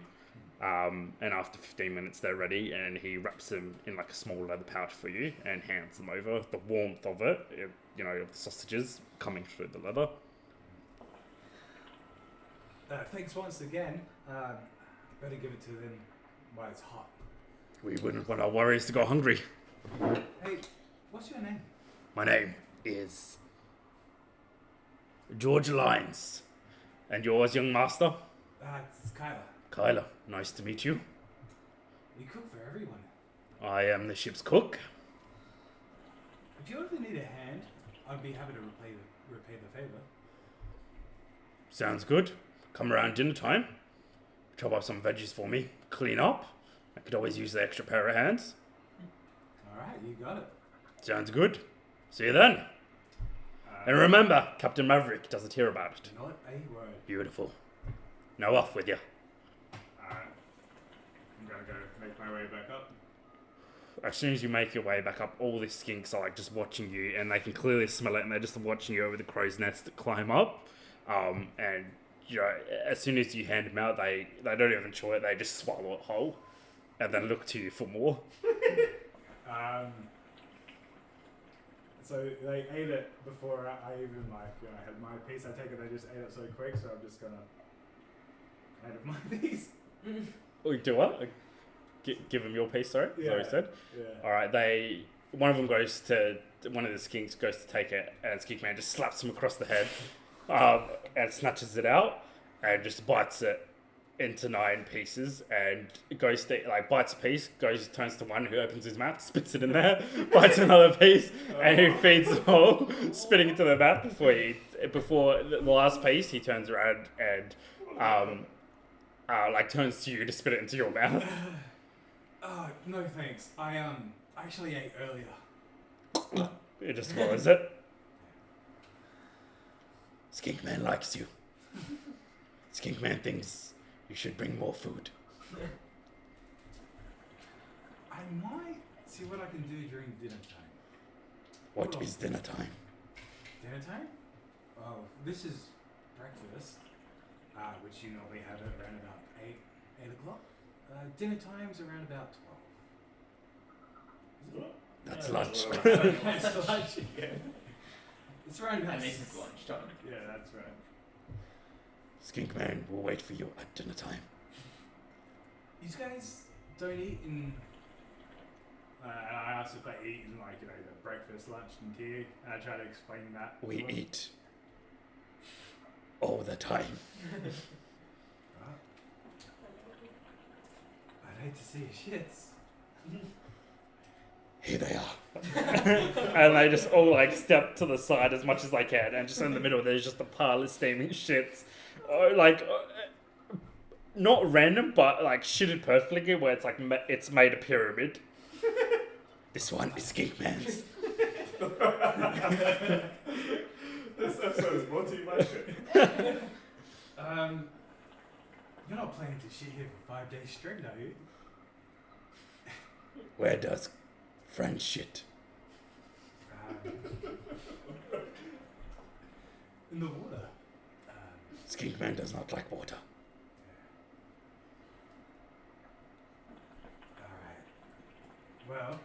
And after 15 minutes, they're ready, and he wraps them in like a small leather pouch for you and hands them over. The warmth of it, of the sausages coming through the leather. Thanks once again. Better give it to them while it's hot. We wouldn't want our warriors to go hungry. Hey, what's your name? My name is George Lyons. And yours, young master? It's Kyla. Kyla, nice to meet you. You cook for everyone. I am the ship's cook. If you ever need a hand, I'd be happy to repay the favor. Sounds good. Come around dinner time. Chop up some veggies for me. Clean up. I could always use the extra pair of hands. Alright, you got it. Sounds good. See you then. And remember, Captain Maverick doesn't hear about it. Not a word. Beautiful. Now off with you. Alright. I'm gonna go make my way back up. As soon as you make your way back up, all the skinks are like just watching you, and they can clearly smell it, and they're just watching you over the crow's nest that climb up. And as soon as you hand them out, they don't even chew it; they just swallow it whole, and then look to you for more. So they ate it before I even had my piece. I take it they just ate it so quick, so I'm just gonna add it my piece. Oh, do what? Give them your piece, sorry? Is that what you said? Yeah. Alright, one of them goes to, one of the skinks goes to take it, and Skink Man just slaps him across the head, and snatches it out, and just bites it into 9 pieces, and goes to, bites a piece, turns to one who opens his mouth, spits it in there, bites another piece, and he feeds them all, spitting into their mouth before the last piece, he turns around and, turns to you to spit it into your mouth. Oh, no thanks. I actually ate earlier. He just swallows it. Skink Man likes you. Skink Man thinks you should bring more food. I might see what I can do during dinner time. What is dinner time? Dinner time? Oh, this is breakfast, which you normally have at around about 8 o'clock. Dinner time's around about 12. That's lunch. That's lunch again. It's around about And this is lunchtime. Yeah, that's right. Skink Man will wait for you at dinner time. You guys don't eat in And I asked if they eat in like, the breakfast, lunch, and tea. And I try to explain that. to We them. eat all the time. Right. I'd hate to see your shits. Here they are. And they just all like step to the side as much as they can, and just in the middle there's just a pile of steaming shits, not random, but like shitted perfectly, where it's like it's made a pyramid. This one is Skink Man's. This episode is brought to you by shit. You're not planning to shit here for 5 days straight, are you? Where does Fran shit? In the water. Skink Man does not like water. Alright. Well,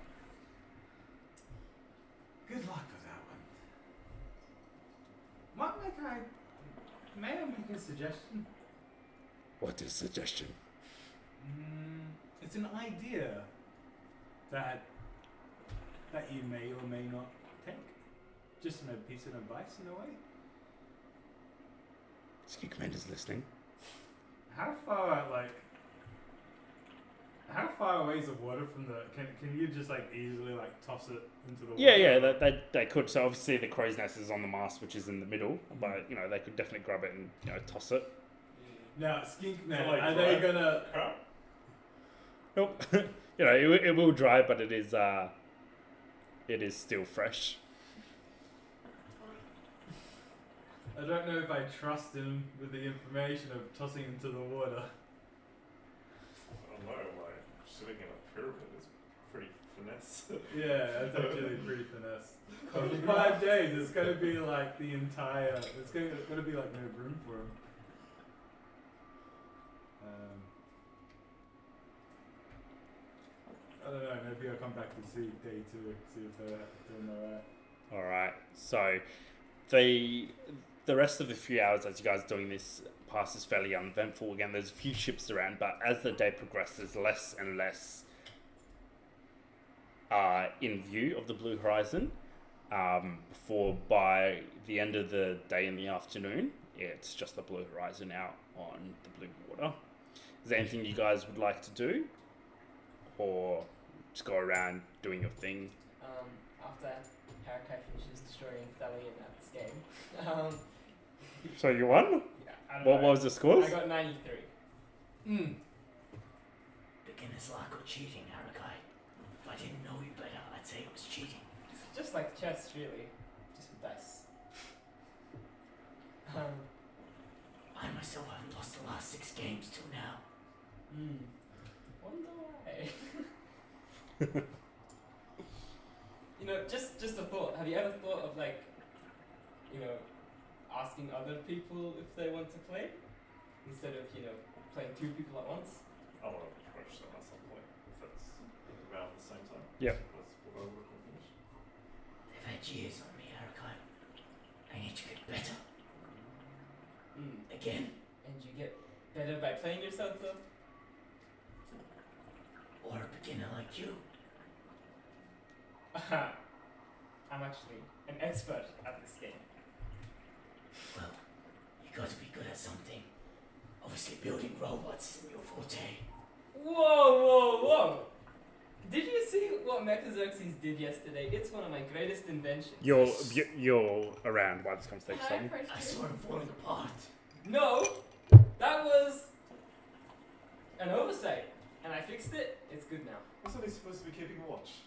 good luck with that one. May I make a suggestion? What is suggestion? It's an idea that you may or may not take. Just a piece of advice in a way. Skink Man is listening. How far away is the water from the? Can you just like easily like toss it into the water? Yeah, they could. So obviously the crow's nest is on the mast, which is in the middle, but they could definitely grab it and toss it. Now, Skink Man, Like are they dry gonna? crap? Nope. It will dry, but it is still fresh. I don't know if I trust him with the information of tossing into the water. I don't know, like, sitting in a pyramid is pretty finesse. Yeah, that's actually pretty finesse. For 5 days, it's gonna be like the entire. It's gonna be like no room for him. I don't know. Maybe I'll come back to see day 2, see if they're doing alright. All right. So the rest of the few hours as you guys are doing this passes fairly uneventful. Again, there's a few ships around, but as the day progresses, less and less in view of the blue horizon. Before by the end of the day in the afternoon, it's just the blue horizon out on the blue water. Is there anything you guys would like to do, or just go around doing your thing? After Harakai finishes destroying Thalian at this game, So you won? yeah, I don't What know. was the scores? I got 93. Beginner's luck or cheating, Harakai. If I didn't know you better, I'd say it was cheating. It's just like chess, really, just with dice. I myself haven't lost the last 6 games till now. Wonder why. Just a thought. Have you ever thought of asking other people if they want to play instead of playing 2 people at once? I want to approach them at some point if it's around the same time. Yep. We'll go work on finish. They've had years on me, Harakai. I need to get better. Again. And you get better by playing yourself, though? Or a beginner like you. I'm actually an expert at this game. Well, you got to be good at something. Obviously, building robots isn't your forte. Whoa! Did you see what Mechazerxes did yesterday? It's one of my greatest inventions. You're around while this conversation is on. I saw him falling apart. No! That was an oversight. And I fixed it. It's good now. Wasn't he supposed to be keeping watch?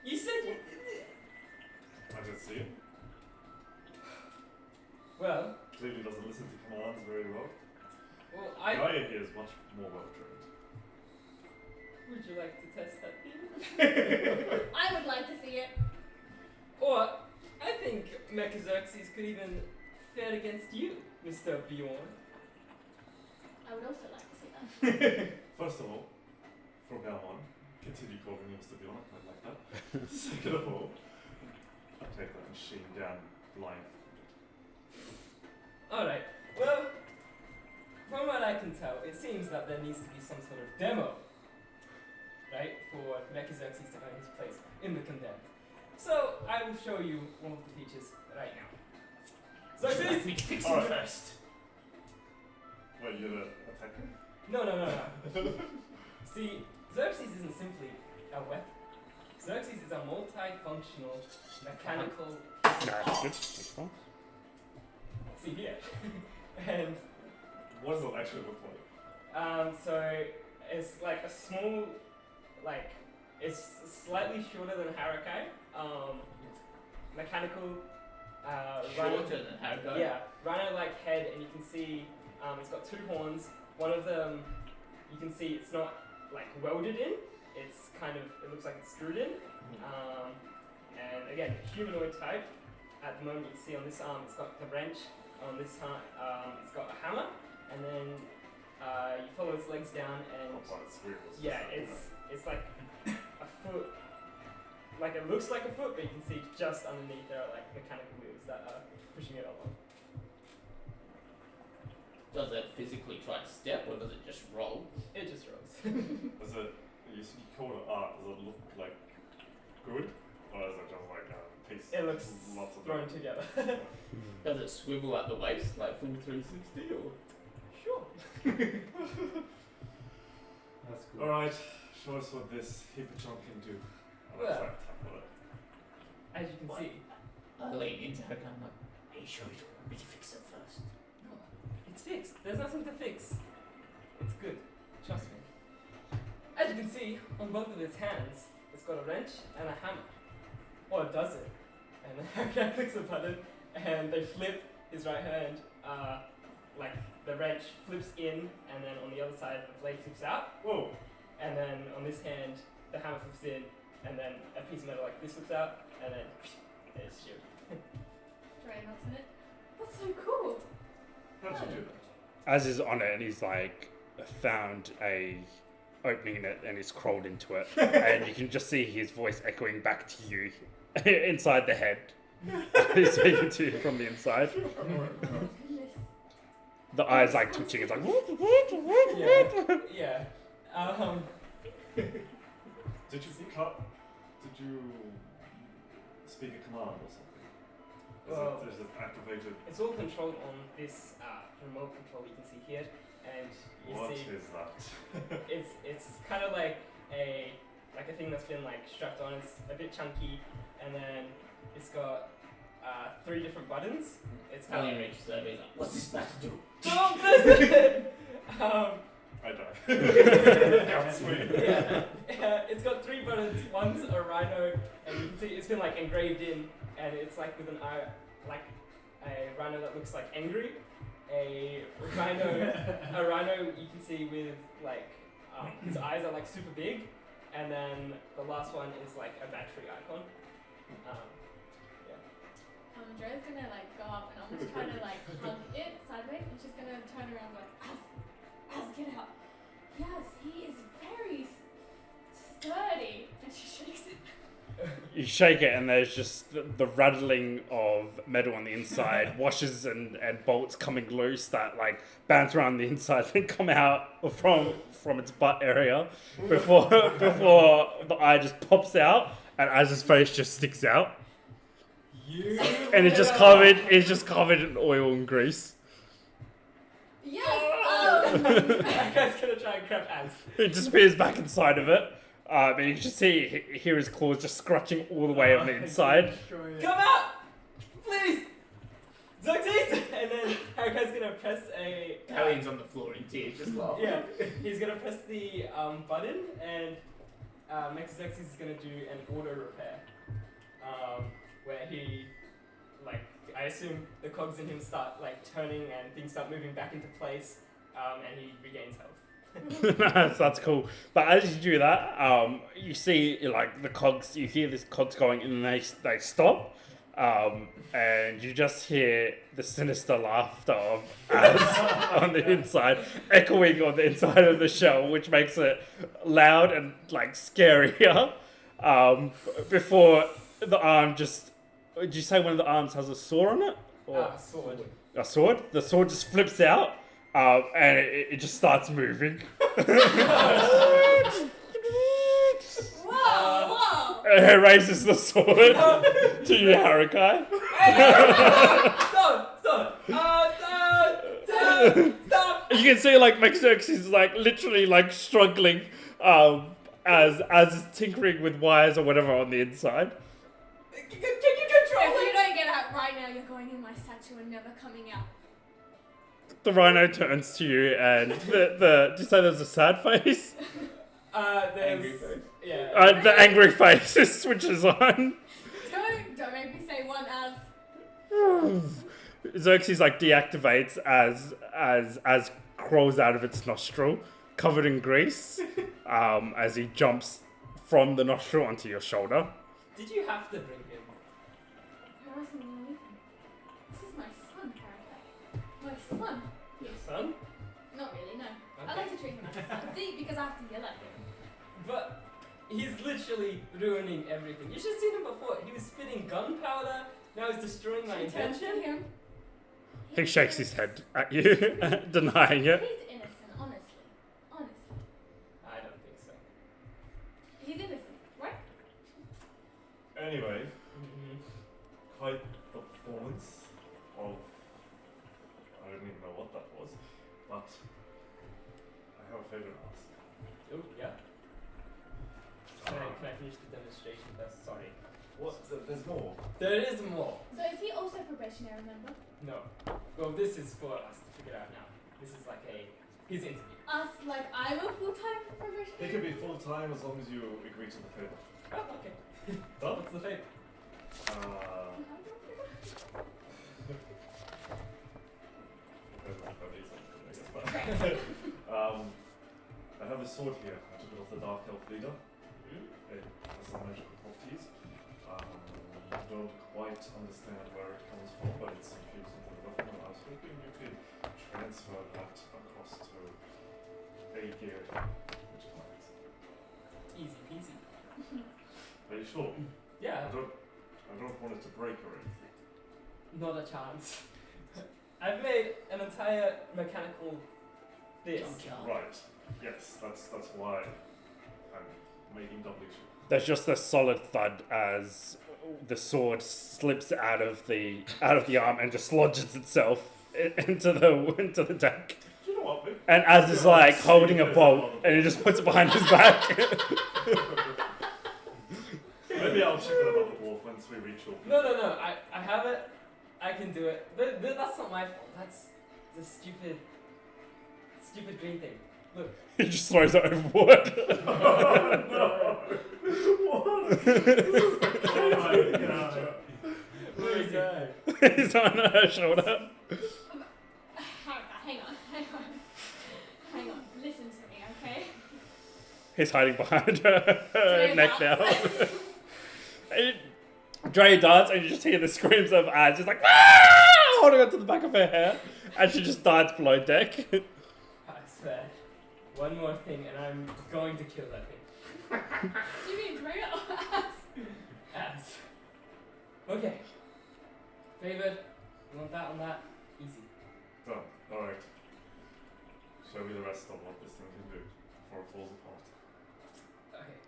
You said you... I didn't see him. Well, Clearly doesn't listen to commands very well. I... Gaia here is much more well trained. Would you like to test that theory? I would like to see it. Or, I think Mechazerxes could even fare against you, Mr. Bjorn. I would also like to see that. First of all, from now on, continue calling me Mr. Bjorn, I like that. Second of all, I'll take that machine down blindfolded. Alright, well, from what I can tell, it seems that there needs to be some sort of demo, right, for for Mechazexes to earn his place in the Condemned. So I will show you one of the features right now. Would you like Xerxes! me to fix it Alright. first? Wait, you're the attacker? No. See, Xerxes isn't simply a weapon. Xerxes is a multifunctional mechanical. That's good. That's fine. See here. And What does it actually look like? so it's like a small, like it's slightly shorter than Harakai. Mechanical. Rhino. Shorter than Harakai? Yeah, rhino-like head, and you can see it's got two horns. One of them, you can see it's not like welded in. It's kind of, it looks like it's screwed in. And again, humanoid type. At the moment, you can see on this arm, it's got the wrench. On this arm, it's got a hammer. And then you follow its legs down, and yeah, it's like a foot. Like it looks like a foot, but you can see just underneath there are like mechanical wheels that are pushing it along. Does it physically try to step, or does it just roll? It just rolls. Does it, you call it art, does it look like good? Or is it just like a piece? It looks lots of thrown them? together. Does it swivel at the waist, like full 360, or? Sure. That's cool. Alright, show us what this Hippachon can do. Well. Like tackle it. As you can What? see, I lean into her, kind of like, Are you sure you don't want me to fix it first? it's fixed. There's nothing to fix. It's good. Trust me. As you can see, on both of its hands, it's got a wrench and a hammer. Or it does it. And the guy clicks a button, and they flip his right hand. Like the wrench flips in, and then on the other side, the blade flips out. Whoa! And then on this hand, the hammer flips in, and then a piece of metal like this flips out, and then there's shield. Dry nuts in it. That's so cool. How'd you do that? As is on it, and he's like found a opening in it, and he's crawled into it, and you can just see his voice echoing back to you inside the head. He's speaking to you from the inside. Oh goodness. The eyes like twitching. It's like. Yeah. Did you speak a command or something? Well, Is it activated? It's all controlled on this remote control you can see here, and you What see is that? it's kind of like a thing that's been like strapped on. It's a bit chunky, and then it's got 3 different buttons. It's kind Alien of Reach surveys like, What's this about to do? don't listen. I die. It's got 3 buttons. One's a rhino, and you can see it's been like engraved in, and it's like with an eye, like a rhino that looks like angry. A rhino you can see with like his eyes are like super big, and then the last one is like a battery icon. Dre's gonna like go up and almost try to like hug it sideways, and she's gonna turn around like, Az, get out. Yes, he is very sturdy. And she shakes it. You shake it, and there's just the rattling of metal on the inside, washers and bolts coming loose that like bounce around the inside and come out from its butt area before the eye just pops out, and Az's face just sticks out. And it's just covered in oil and grease. Yes! That guy's gonna try and grab Az. It disappears back inside of it. But you can just hear his claws just scratching all the way on the inside. Come out! Please! Xerxes! And then Harikai's gonna press a... Alien's on the floor in tears, just laughing. Yeah, he's gonna press the button, and Xerxes is gonna do an auto repair. Where he, like, I assume the cogs in him start like turning and things start moving back into place, and he regains health. That's cool. But as you do that, you see like the cogs. You hear this cogs going, and they stop, and you just hear the sinister laughter of Az on the inside, echoing on the inside of the shell, which makes it loud and like scarier. Before the arm just. Did you say one of the arms has a saw on it? Or Sword. a sword? The sword just flips out, and it just starts moving. What Raises the sword to you, Harakai. Stop! Stop! You can see like Maxerx is like literally like struggling as is tinkering with wires or whatever on the inside. Can you control If you it? don't get out right now, you're going in my statue and never coming out. The rhino turns to you and did you say there's a sad face? There's... Angry face. Yeah. The angry face switches on. Don't make me say one as. Xerxes like deactivates as crawls out of its nostril, covered in grease, as he jumps from the nostril onto your shoulder. Did you have to bring him? Where else am I leaving? This is my son, Harakai. My son. Your son? Not really, no. I Okay. like to treat him as a son. See, because I have to yell at him. But he's literally ruining everything. You should have seen him before. He was spitting gunpowder. Now he's destroying my She turns to invention. him. He shakes his head at you, denying it. He's innocent, honestly. Honestly. I don't think so. He's innocent, right? Anyway, Mm-hmm. quite the performance of. I don't even know what that was, but I have a favourite ask. Oh, yeah. Can I finish the demonstration first? Sorry. What? There's more. There is more. So is he also probationary member? No. Well, this is for us to figure out now. This is like his interview. Us, like I'm a full-time probationary? He can be full time as long as you agree to the favour. Oh, okay. Done? What's the favor? I have a sword here. I took it off the Dark Elf leader. Hmm? It has some magical properties. I don't quite understand where it comes from, but it's infused into the weapon, and I was hoping you could transfer that across to a gear which clients. Easy peasy. Are you sure? Yeah, I don't want it to break or anything. not a chance. I've made an entire mechanical this. Right. Yes, that's why I'm making doubly sure. There's just a solid thud as the sword slips out of the arm and just lodges itself into the deck. Do you know what, Vic? And Az is like holding a bolt and he just puts it behind his back. Maybe I'll check it out the dwarf once we reach your No. I have it. I can do it. That's not my fault. That's the stupid green thing. Look. He just throws it overboard. Where is he? He's on her shoulder. Hang on. Listen to me, okay? He's hiding behind her Dre neck now. Dre darts and you just hear the screams of Az. She's like, "Ah!" holding onto the back of her hair. And she just darts below deck. I swear. One more thing and I'm going to kill that thing. Do you mean Dre or us? Ass. Okay. Favored. You want that on that? Easy. Done. Alright. Show me the rest of what this thing can do before it falls apart. Okay.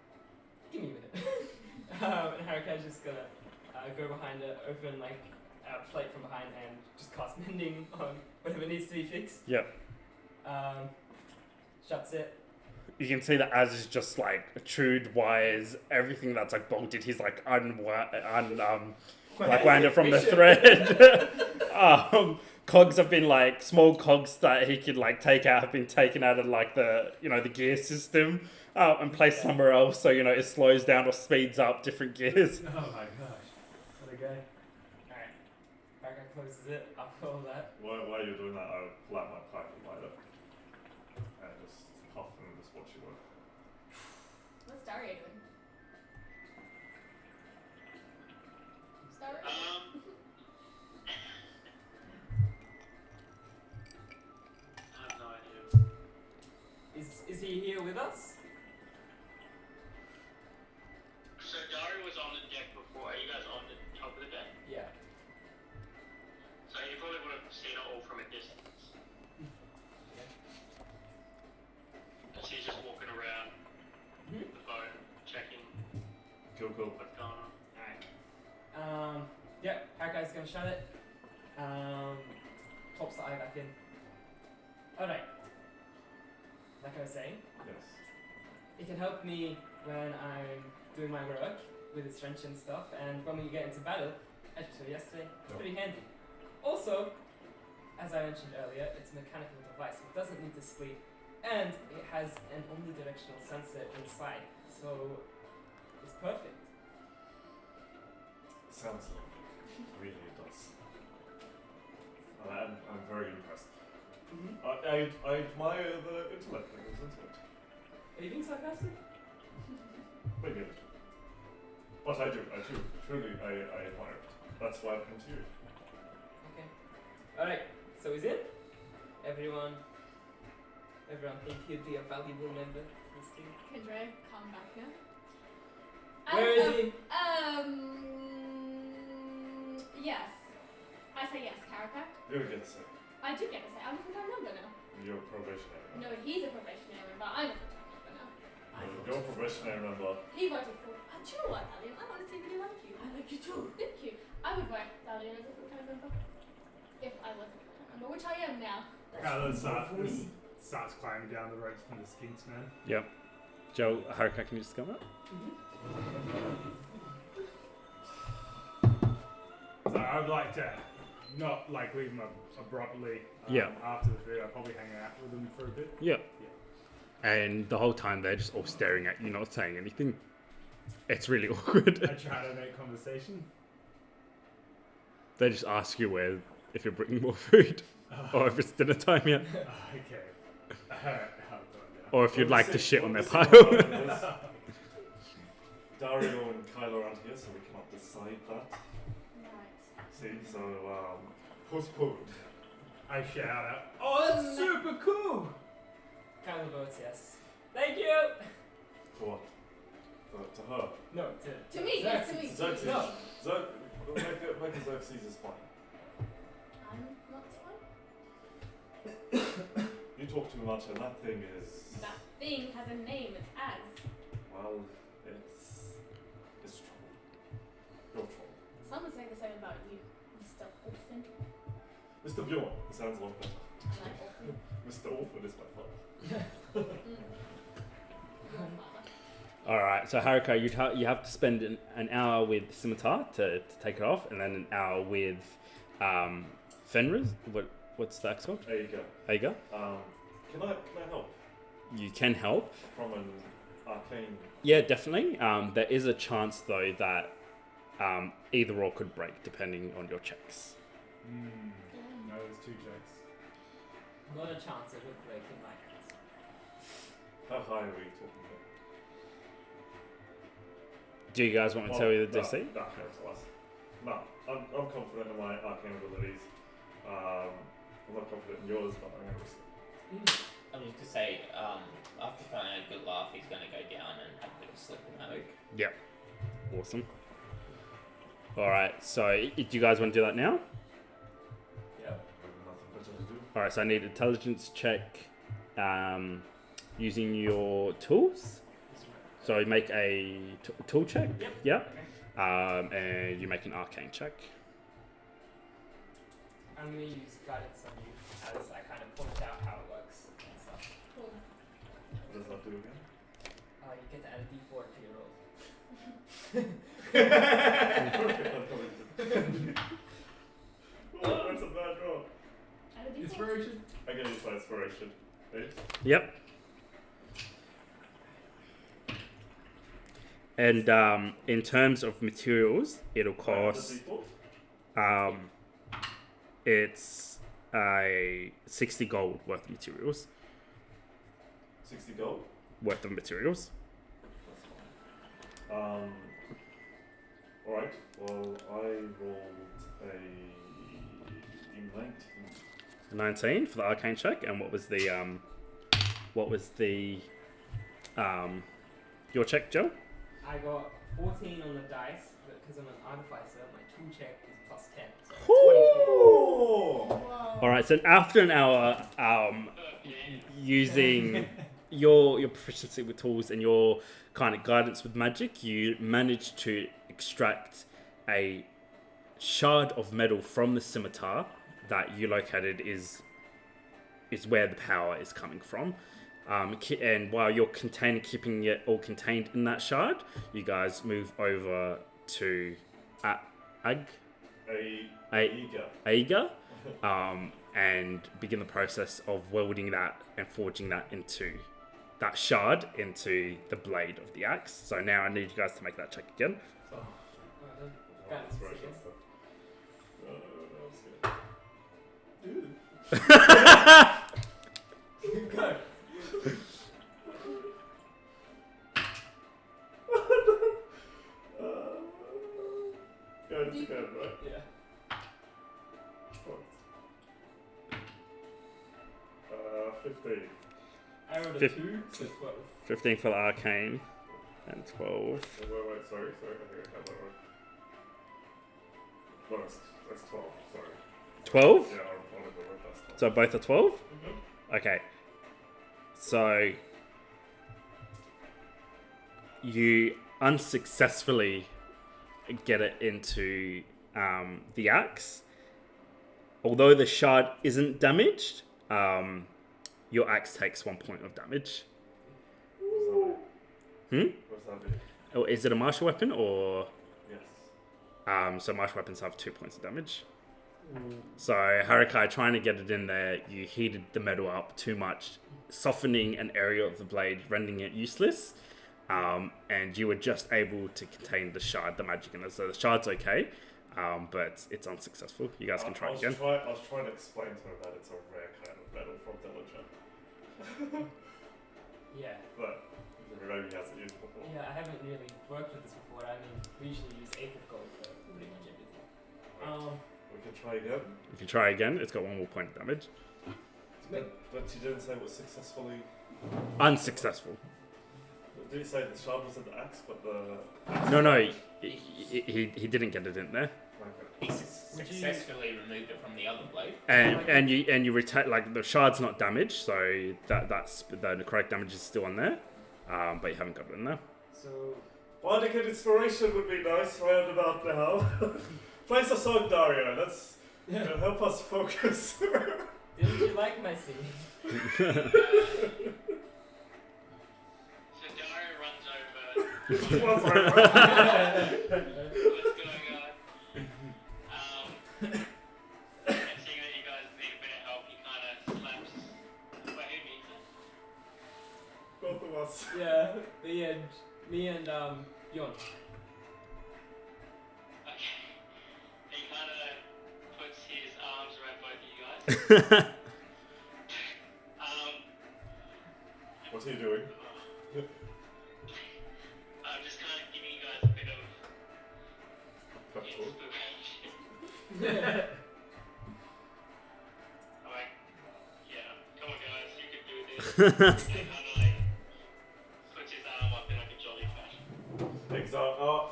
Give me a minute. And Harikai's just gonna go behind her, open like a plate from behind and just cast mending on whatever needs to be fixed. Yep. Shuts it. You can see that Az is just like chewed wires, everything that's like bolted. He's like wound it from the thread. Cogs have been like small cogs that he could like take out have been taken out of like the the gear system and placed somewhere else. So it slows down or speeds up different gears. Oh my gosh. What a guy. Alright. Harikai closes it. I'll call that. While you're doing that, I'll pull out my pipe and light it. And just puff and just watch it work. What's Daria doing? Daria? I have no idea. Is he here with us? So Dari was on the deck before. Are you guys on the top of the deck? Yeah. So you probably would have seen it all from a distance. As he's just walking around Mhm. the boat, checking. Cool. what's going on. Alright. Yep, Harakai's gonna shut it. Pops the eye back in. Alright. Like I was saying, Yes. it can help me when I'm doing my work with its strength and stuff, and when we get into battle, as you saw yesterday, it's pretty handy. Also, as I mentioned earlier, it's a mechanical device. It doesn't need to sleep, and it has an omnidirectional sensor inside, so it's perfect. Sounds lovely. Really it does. I'm very impressed. Mm-hmm. I admire the intellect that goes into it. Are you being sarcastic? Maybe a little. But I do. Truly, I admire it. That's why I've come to you. Okay. Alright, so he's in. Everyone think he'd be a valuable member to this team. Kendra, come back here. Where is he? Yes. I say yes, Karaka. You get a say. I do get to say, I'm a full-time member now. You're a probationary. No, he's a probationary member. I'm a full-time member now. You're a probationary member. He voted for. Do you know what, Valiant? I honestly really like you. I like you too. Thank you. I would vote Valiant as a full-time member. If I was a full-time member, which I am now. Kylan for me. starts climbing down the ropes from the skinks, man. Yep. Joe, Haruka, can you just come up? So I'd like to not like leave them abruptly. Yeah. After the food, I'd probably hang out with them for a bit. Yeah. And the whole time they're just all staring at you, not saying anything. It's really awkward. I try to make conversation. They just ask you if you're bringing more food, or if it's dinner time yet, Okay. Alright, or if you'd like to shit on their pile. Dario and Kylo aren't here, so we cannot decide that. Right. See, so postponed. I shout out, "Oh, that's super cool!" Kind of votes yes. Thank you! For what? To her. No, To me, yes, to me. Xerxes. No. Make a Xerxes is fine. I'm not fine. You talk too much, and that thing is. That thing has a name, it's Az. Well, it's troll. You're troll. Some would say the same about you, Mr. Orphan. Mr. Bjorn. It sounds a lot better. I like Orphan. Mr. Orphan is my father. Your father. Alright, so Haruka, you have to spend an hour with Scimitar to take it off, and then an hour with Fenris. What's that called? Aiga. Aiga. Can I help You can help. from an arcane? Yeah, definitely. There is a chance though that either or could break depending on your checks. No, there's 2 checks. Not a chance it would break in my hands. How high are we talking about? Do you guys want me to tell you the DC? No, can't tell us. No, I'm confident in my arcane abilities. I'm not confident in yours, but I'm going to risk it. I'm just gonna say, after finding a good laugh, he's gonna go down and have a bit of slip and havoc. Yep. Awesome. Alright, so do you guys want to do that now? Yep. Nothing better to do. Alright, so I need intelligence check using your tools. So you make a tool check. Yep. And you make an arcane check. I'm gonna use guidance on you as I kind of point out how it works and stuff. Cool. What does that do again? You get to add a d4 to your roll. Oh, that's a bad roll. Add a D4. Inspiration. I can use my inspiration. 8. Yep. And in terms of materials, it'll cost. It's a 60 gold worth of materials. 60 gold? Worth of materials. That's fine. Alright, well, I rolled a 19. 19 for the arcane check. And what was the your check, Joe? I got 14 on the dice, but because I'm an artificer, my tool check is plus 10. So Oh! All right. So after an hour, using your proficiency with tools and your kind of guidance with magic, you managed to extract a shard of metal from the scimitar that you located is where the power is coming from. And while you're keeping it all contained in that shard, you guys move over to Aiga, and begin the process of welding that and forging that into that shard into the blade of the axe. So now I need you guys to make that check again. Go. It's good, right? Yeah. 15. I rolled a Fif- 2, so 12. 15 for the arcane and 12. Wait, sorry, I think I have that wrong. No, that's 12, sorry. 12? Yeah, I'll go with that's 12. So both are 12? Mm-hmm. Okay. So you unsuccessfully get it into the axe. Although the shard isn't damaged, your axe takes 1 point of damage. What's that mean? Or is it a martial weapon or? Yes. So martial weapons have 2 points of damage. So Harakai, trying to get it in there, you heated the metal up too much, softening an area of the blade, rendering it useless. And you were just able to contain the shard, the magic in it. So the shard's okay, but it's unsuccessful. You guys can try I was again. I was trying to explain to her that it's a rare kind of metal from Dillinger. Yeah. But maybe he hasn't used it before. Yeah, I haven't really worked with this before. I mean, we usually use Aphid gold for pretty much everything. We can try again. You can try again. It's got 1 more point of damage. But you didn't say it was successfully. Unsuccessful. Did you say the shard was in the axe, but the. No, he didn't get it in there. Okay. He successfully removed it from the other blade. And you retain, like, the shard's not damaged, so that's the correct damage is still on there, but you haven't got it in there. So, Bardic inspiration would be nice right about now. Play a song, Dario. That's help us focus. didn't you like my singing? So Dario runs over. What's going on? And seeing that you guys need a bit of help, he kind of slaps. Wait, who needs it? Both of us. Yeah, me and Bjorn. Okay. He kind of puts his arms around both of you guys. What's he doing? I'm just kind of giving you guys a bit of Pep talk. inspiration. I'm like, yeah, come on guys, you can do this. And kind of like puts his arm up in like a jolly fashion.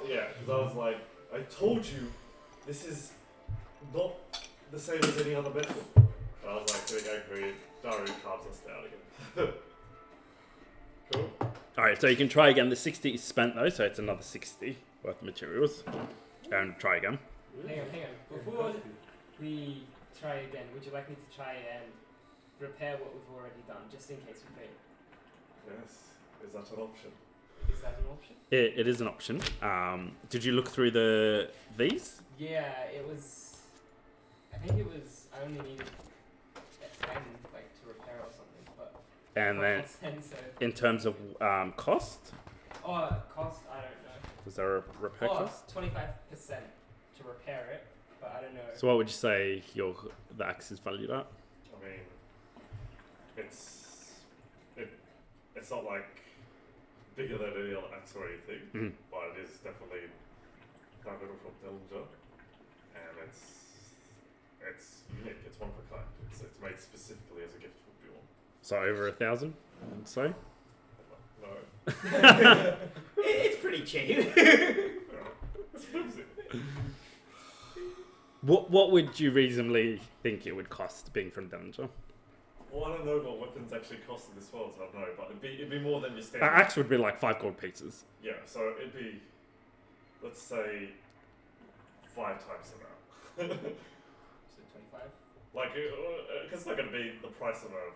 Yeah, because I was like, I told you, this is not the same as any other metal. And I was like, doing angry, Dario calms us down again. Cool. Alright, so you can try again. The 60 is spent though, so it's another 60 worth of materials. And try again. Hang on. Before we try again, would you like me to try and repair what we've already done, just in case we fail? Yes, is that an option? Is that an option? It is an option. Did you look through these? Yeah, it was. I think it was. I only needed a 10, like, to repair or something, but. And then Plus 10, so. in terms of cost, Oh, cost, I don't know. was there a repair Oh, cost? 25% to repair it, but I don't know. So what would you say the axe is valued at? I mean, it's not like bigger than any other axe or anything, Mhm. but it is definitely that little from Dillinger, and it's unique. It's one of a kind. It's made specifically as a gift for Bjorn. So over 1,000, I'd say. No, It's pretty cheap. it's flimsy. What would you reasonably think it would cost being from Dillinger? Well, I don't know what weapons actually cost in this world, so I don't know, but it'd be more than your standard. Axe would be like 5 gold pieces. Yeah, so it'd be, let's say, 5 times the amount. So 25. Like, because it's not going to be the price of a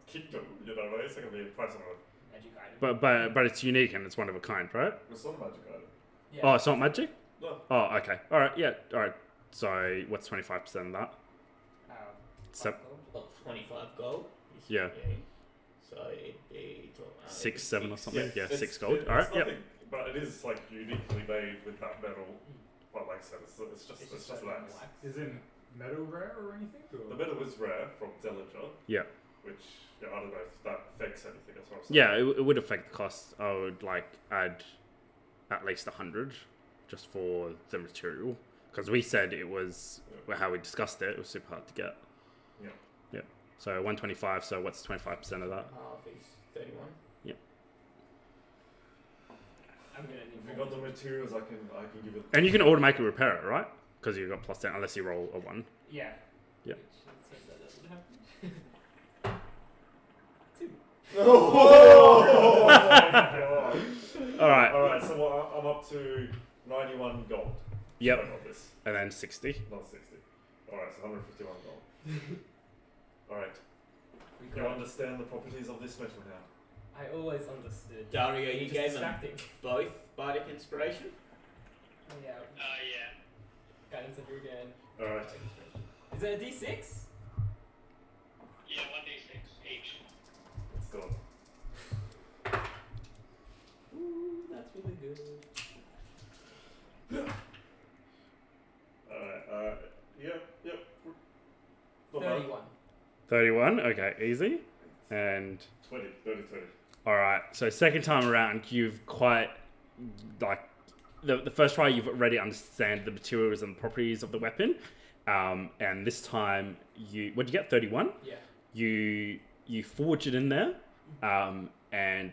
kingdom, you know, right? It's not going to be the price of a... Magic item. But it's unique and it's one of a kind, right? It's not a magic item. Yeah. Oh, it's not magic? No. Oh, okay. Alright, yeah, alright. So, what's 25% of that? Five Sep- gold. About 25 gold. Yeah. So it'd be 6, 7 or something? Yeah, It's- 6 gold. it's Alright, yeah. nothing, but it is, like, uniquely made with that metal. But like I said, it's just It's just wax. like wax. Is it metal rare or anything? Or? The metal is rare from Dillinger. Yeah. Which, yeah, I don't know if that affects anything as well. Yeah, it would affect the cost. I would like add at least 100 just for the material. Because we said it was, how we discussed it was super hard to get. Yeah. Yeah. So 125, so what's 25% of that? Half is 31. I'm gonna If need you got the materials, I can give it. And you can automatically repair it, right? Because you've got plus 10, unless you roll a 1. Yeah. Yeah. Which, let's hope that doesn't happen. 2. Oh my god! Alright. Alright, so I'm up to 91 gold. Yep. On this. And then 60. Not 60. Alright, so 151 gold. Alright. We You got it. understand the properties of this metal now. I always understood. Dario, you Just gave them distracting. both Bardic Inspiration? Oh, yeah. Yeah. Guidance of you again. Alright. Is it a D6? Yeah, 1d6 each. Let's do it. Ooh, that's really good. Alright, yep. Not bad. 31. 31, okay, easy. And 20. alright, so second time around, you've quite, like, the first try you've already understand the materials and the properties of the weapon. And this time, what did you get, 31? Yeah. You forge it in there, and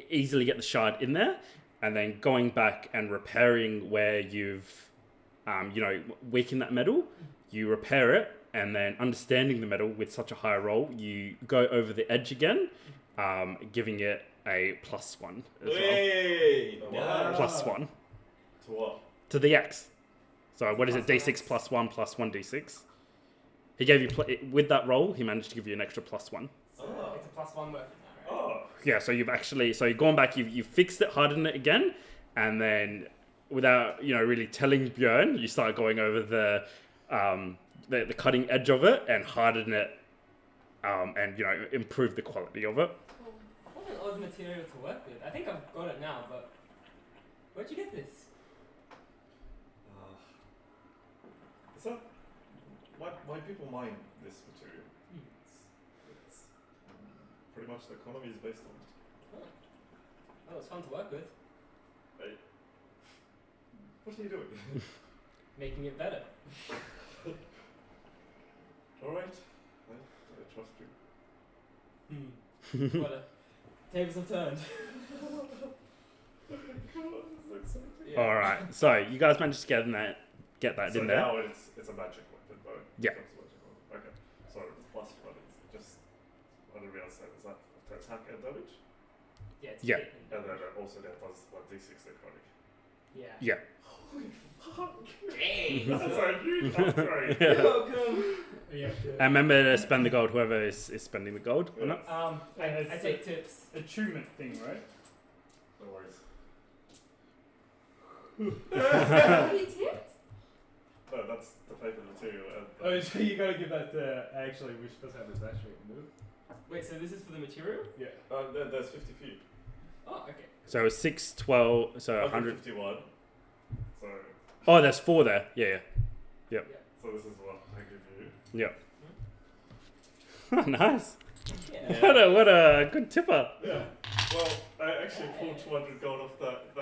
easily get the shard in there, and then going back and repairing where you've, weakened that metal, you repair it, and then understanding the metal with such a high roll, you go over the edge again, giving it a +1 as well. Hey, Wow. +1 To what? to the X. So what is it? Plus D6 +1 +1 D6. He gave you with that roll. He managed to give you an extra +1. So Oh. it's a +1 weapon now, right? Oh. Yeah. So you've gone back. You've fixed it, hardened it again, and then without really telling Björn, you start going over the cutting edge of it and harden it, and improve the quality of it. What an odd material to work with. I think I've got it now, but where'd you get this? Is that... My people mine this material. It's pretty much the economy is based on it. Oh, it's fun to work with. What are you doing? Making it better. Alright. I trust you. What a... Tables have turned. Yeah. All right. So you guys managed to get that So in there. now it's a magic weapon, though. Yeah. It's a magic weapon. Okay. So it's +1. It's just... I didn't realize that. Is that to attack and damage? Yeah. It's Yeah. hit And then also that does 1d6 necrotic. Yeah. Yeah. Holy fuck! Hey. That's a huge upgrade! Yeah. Welcome. And remember to spend the gold. Whoever is spending the gold. Or not? I take tips. Achievement thing, right? No worries. You tipped? No, that's the paper material. And Oh, so you gotta give that to. Actually, we're supposed to have this actually move. Wait, so this is for the material? Yeah. there's 50 feet. Oh, okay. So 6, 12, so 100. 151. So, Oh, there's 4 there. Yeah. so this is what I give you. Yeah. Nice. Yeah. What a good tipper. Yeah. Well, I actually pulled 200 gold off that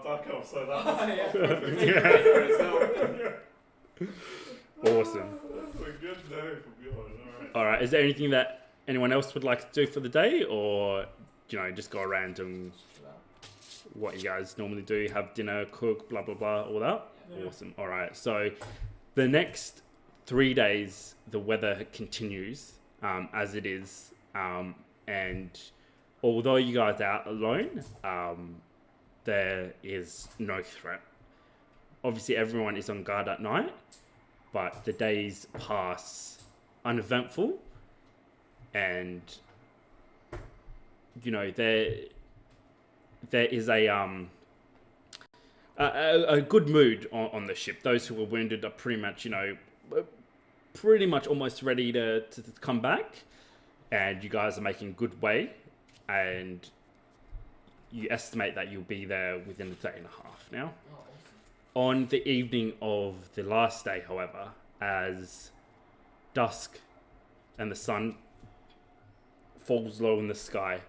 dark elf, so that Oh, was yeah. perfect. Yeah. Awesome. That's a good day for Bjorn. Alright. All right. Is there anything that anyone else would like to do for the day, or just go around and what you guys normally do? Have dinner, cook, blah blah blah, all that. Yeah. Awesome. All right. So the next 3 days, the weather continues as it is. And although you guys are out alone, there is no threat. Obviously, everyone is on guard at night, but the days pass uneventful, and you know there is a good mood on the ship. Those who were wounded are pretty much almost ready to come back, and you guys are making good way, and you estimate that you'll be there within a day and a half now. On the evening of the last day, however, as dusk and the sun falls low in the sky,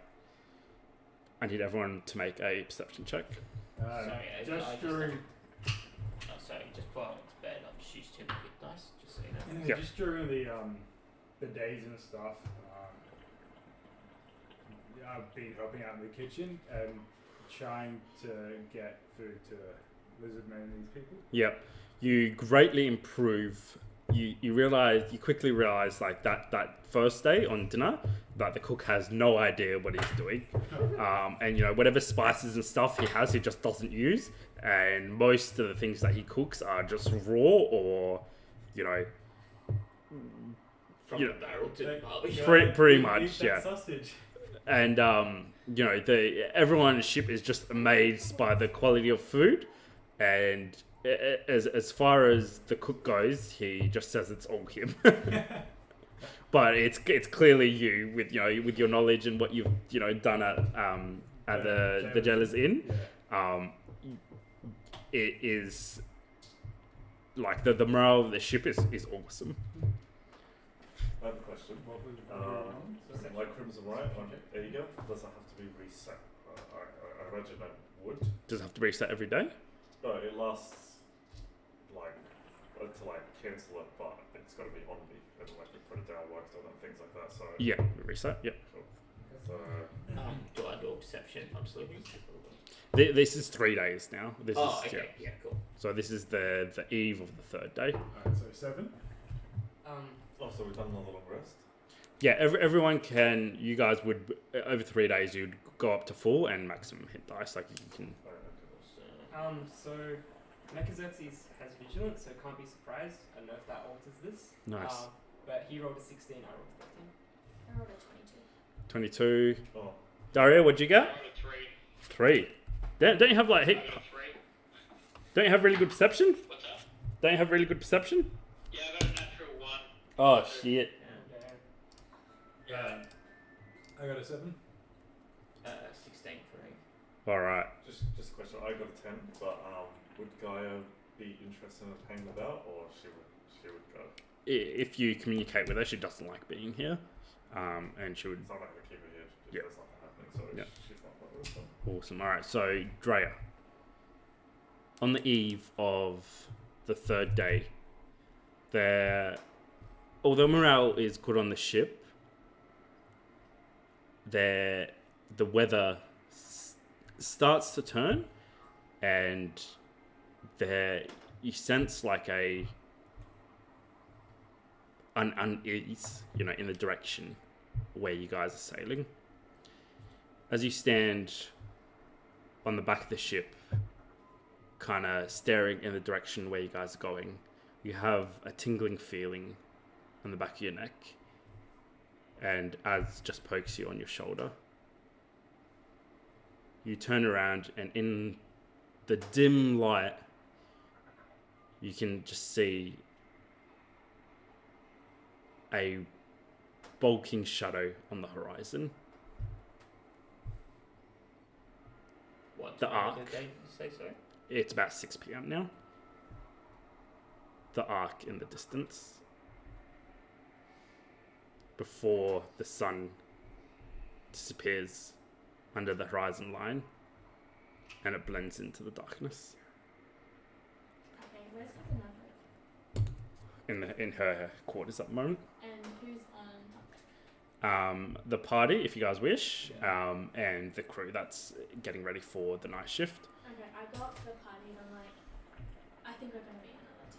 I need everyone to make a perception check. Just during just before I went to bed, I've just used 2 hit dice, just so you know. yeah, just during the days and stuff, I've been helping out in the kitchen and trying to get food to lizard men and these people. Yep. You greatly improve. You quickly realize like that first day on dinner that the cook has no idea what he's doing. And you know, whatever spices and stuff he has, he just doesn't use. And most of the things that he cooks are just raw or, you know, From the barrel to the barbecue. pretty much, yeah. Sausage. And you know, everyone on the ship is just amazed by the quality of food, and as far as the cook goes, he just says it's all him. But it's clearly you with your knowledge and what you've done at the Jailers Inn. Yeah. It is like the morale of the ship is awesome. I have a question. Like Crimson Riot on Eager, does it have to be reset? I imagine that would. Does it have to reset every day? No, it lasts to cancel it, but it's got to be on me and we put it down, worked on it, things like that. So Yeah, reset. Yeah. cool. So Do I do a perception if I'm sleeping? This is 3 days now. This is okay. Yeah, cool. So this is the eve of the 3rd day. Alright, so 7. so we've done another long rest. Yeah, everyone can. You guys would over 3 days you'd go up to full and maximum hit dice. Like you can. So Mechaxerxes has vigilance, so can't be surprised. I don't know if that alters this. Nice. But he rolled a 16, I rolled a 13. I rolled a 22. 22. Oh, Daria, what'd you I get? rolled a 3. 3. Don't you have like I hit? rolled a 3. Don't you have really good perception? What's that? Don't you have really good perception? Yeah, I got a natural 1. Oh shit. Yeah. I got a 7. 16 for me. All right. just a question. I got a 10, but would Gaia be interested in hanging about, or she would go? If you communicate with her, she doesn't like being here, and she would. It's not like we keep her here. Yeah. There's nothing happening, so Yeah. she's not bothered. So. Awesome. All right. So Drea, on the eve of the 3rd day, although morale is good on the ship, the weather starts to turn, and you sense like an unease, in the direction where you guys are sailing. As you stand on the back of the ship, kind of staring in the direction where you guys are going, you have a tingling feeling on the back of your neck, and Az just pokes you on your shoulder. You turn around, and in the dim light, you can just see a bulking shadow on the horizon. What The time of arc. the day did you say, sorry? It's about 6 p.m. now. The arc in the distance. Before the sun disappears under the horizon line, and it blends into the darkness. Okay, where's Captain Maverick? In her quarters at the moment. And who's on top? The party, if you guys wish, and the crew that's getting ready for the night shift. Okay, I got the party and I'm like, I think we're gonna be on alert.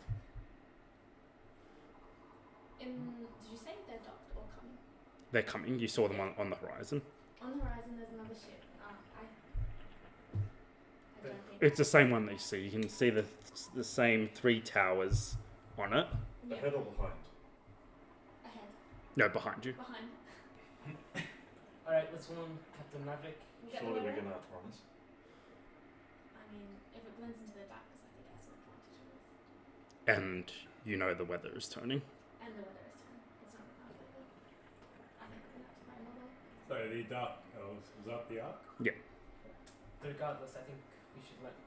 Did you say they're docked or coming? They're coming. You saw them on the horizon. On the horizon, there's another ship. I don't think. It's the same one that you see. You can see the same 3 towers on it. Yeah. Ahead or behind? Ahead. No, behind you. Behind. Alright, let's warn Captain Maverick. You get Surely the we're weather? gonna outrun it. I mean, if it blends into the darkness, I think it has an advantage on us. And you know the weather is turning. And the weather is turning. It's not enough weather. I think we're gonna have to find another. So the dark elves, was that the arc? But regardless, I think we should let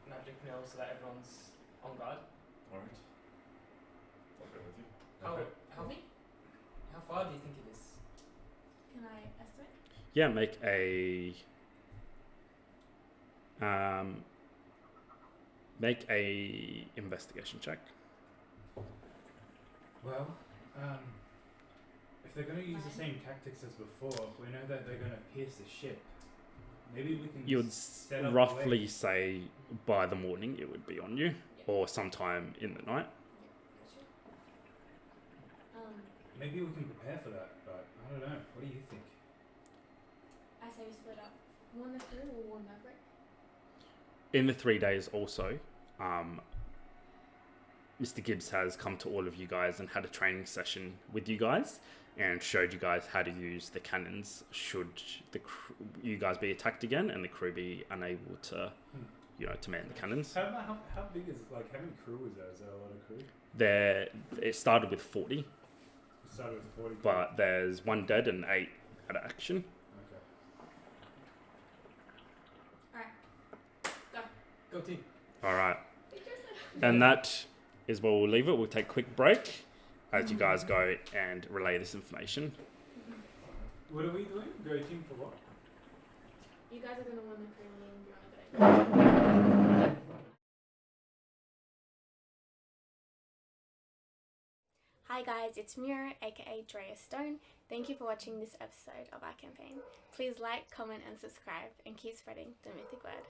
Maverick know so that everyone's on guard. Alright. I'll go with you. How, Okay. how far do you think it is? Can I estimate? Yeah, make a investigation check. Well, if they're going to use the same tactics as before, we know that they're going to pierce the ship. Maybe we can You would set up roughly say by the morning it would be on you, or sometime in the night. Maybe we can prepare for that, but I don't know. What do you think? I say we split up. Warn the crew or warn Maverick? In the 3 days also, Mr. Gibbs has come to all of you guys and had a training session with you guys and showed you guys how to use the cannons should you guys be attacked again and the crew be unable to, to man the cannons. How big is, how many crew is there? Is there a lot of crew? It started with 40, It started with 40. but there's 1 dead and 8 out of action. Okay. Alright. Go team. All right. And that is where we'll leave it. We'll take a quick break as you guys go and relay this information. What are we doing? Go team for what? You guys are gonna warn the crew and you wanna go. Hi guys, it's Mira, aka Drea Stone. Thank you for watching this episode of our campaign. Please like, comment and subscribe and keep spreading the Mythic Wyrd.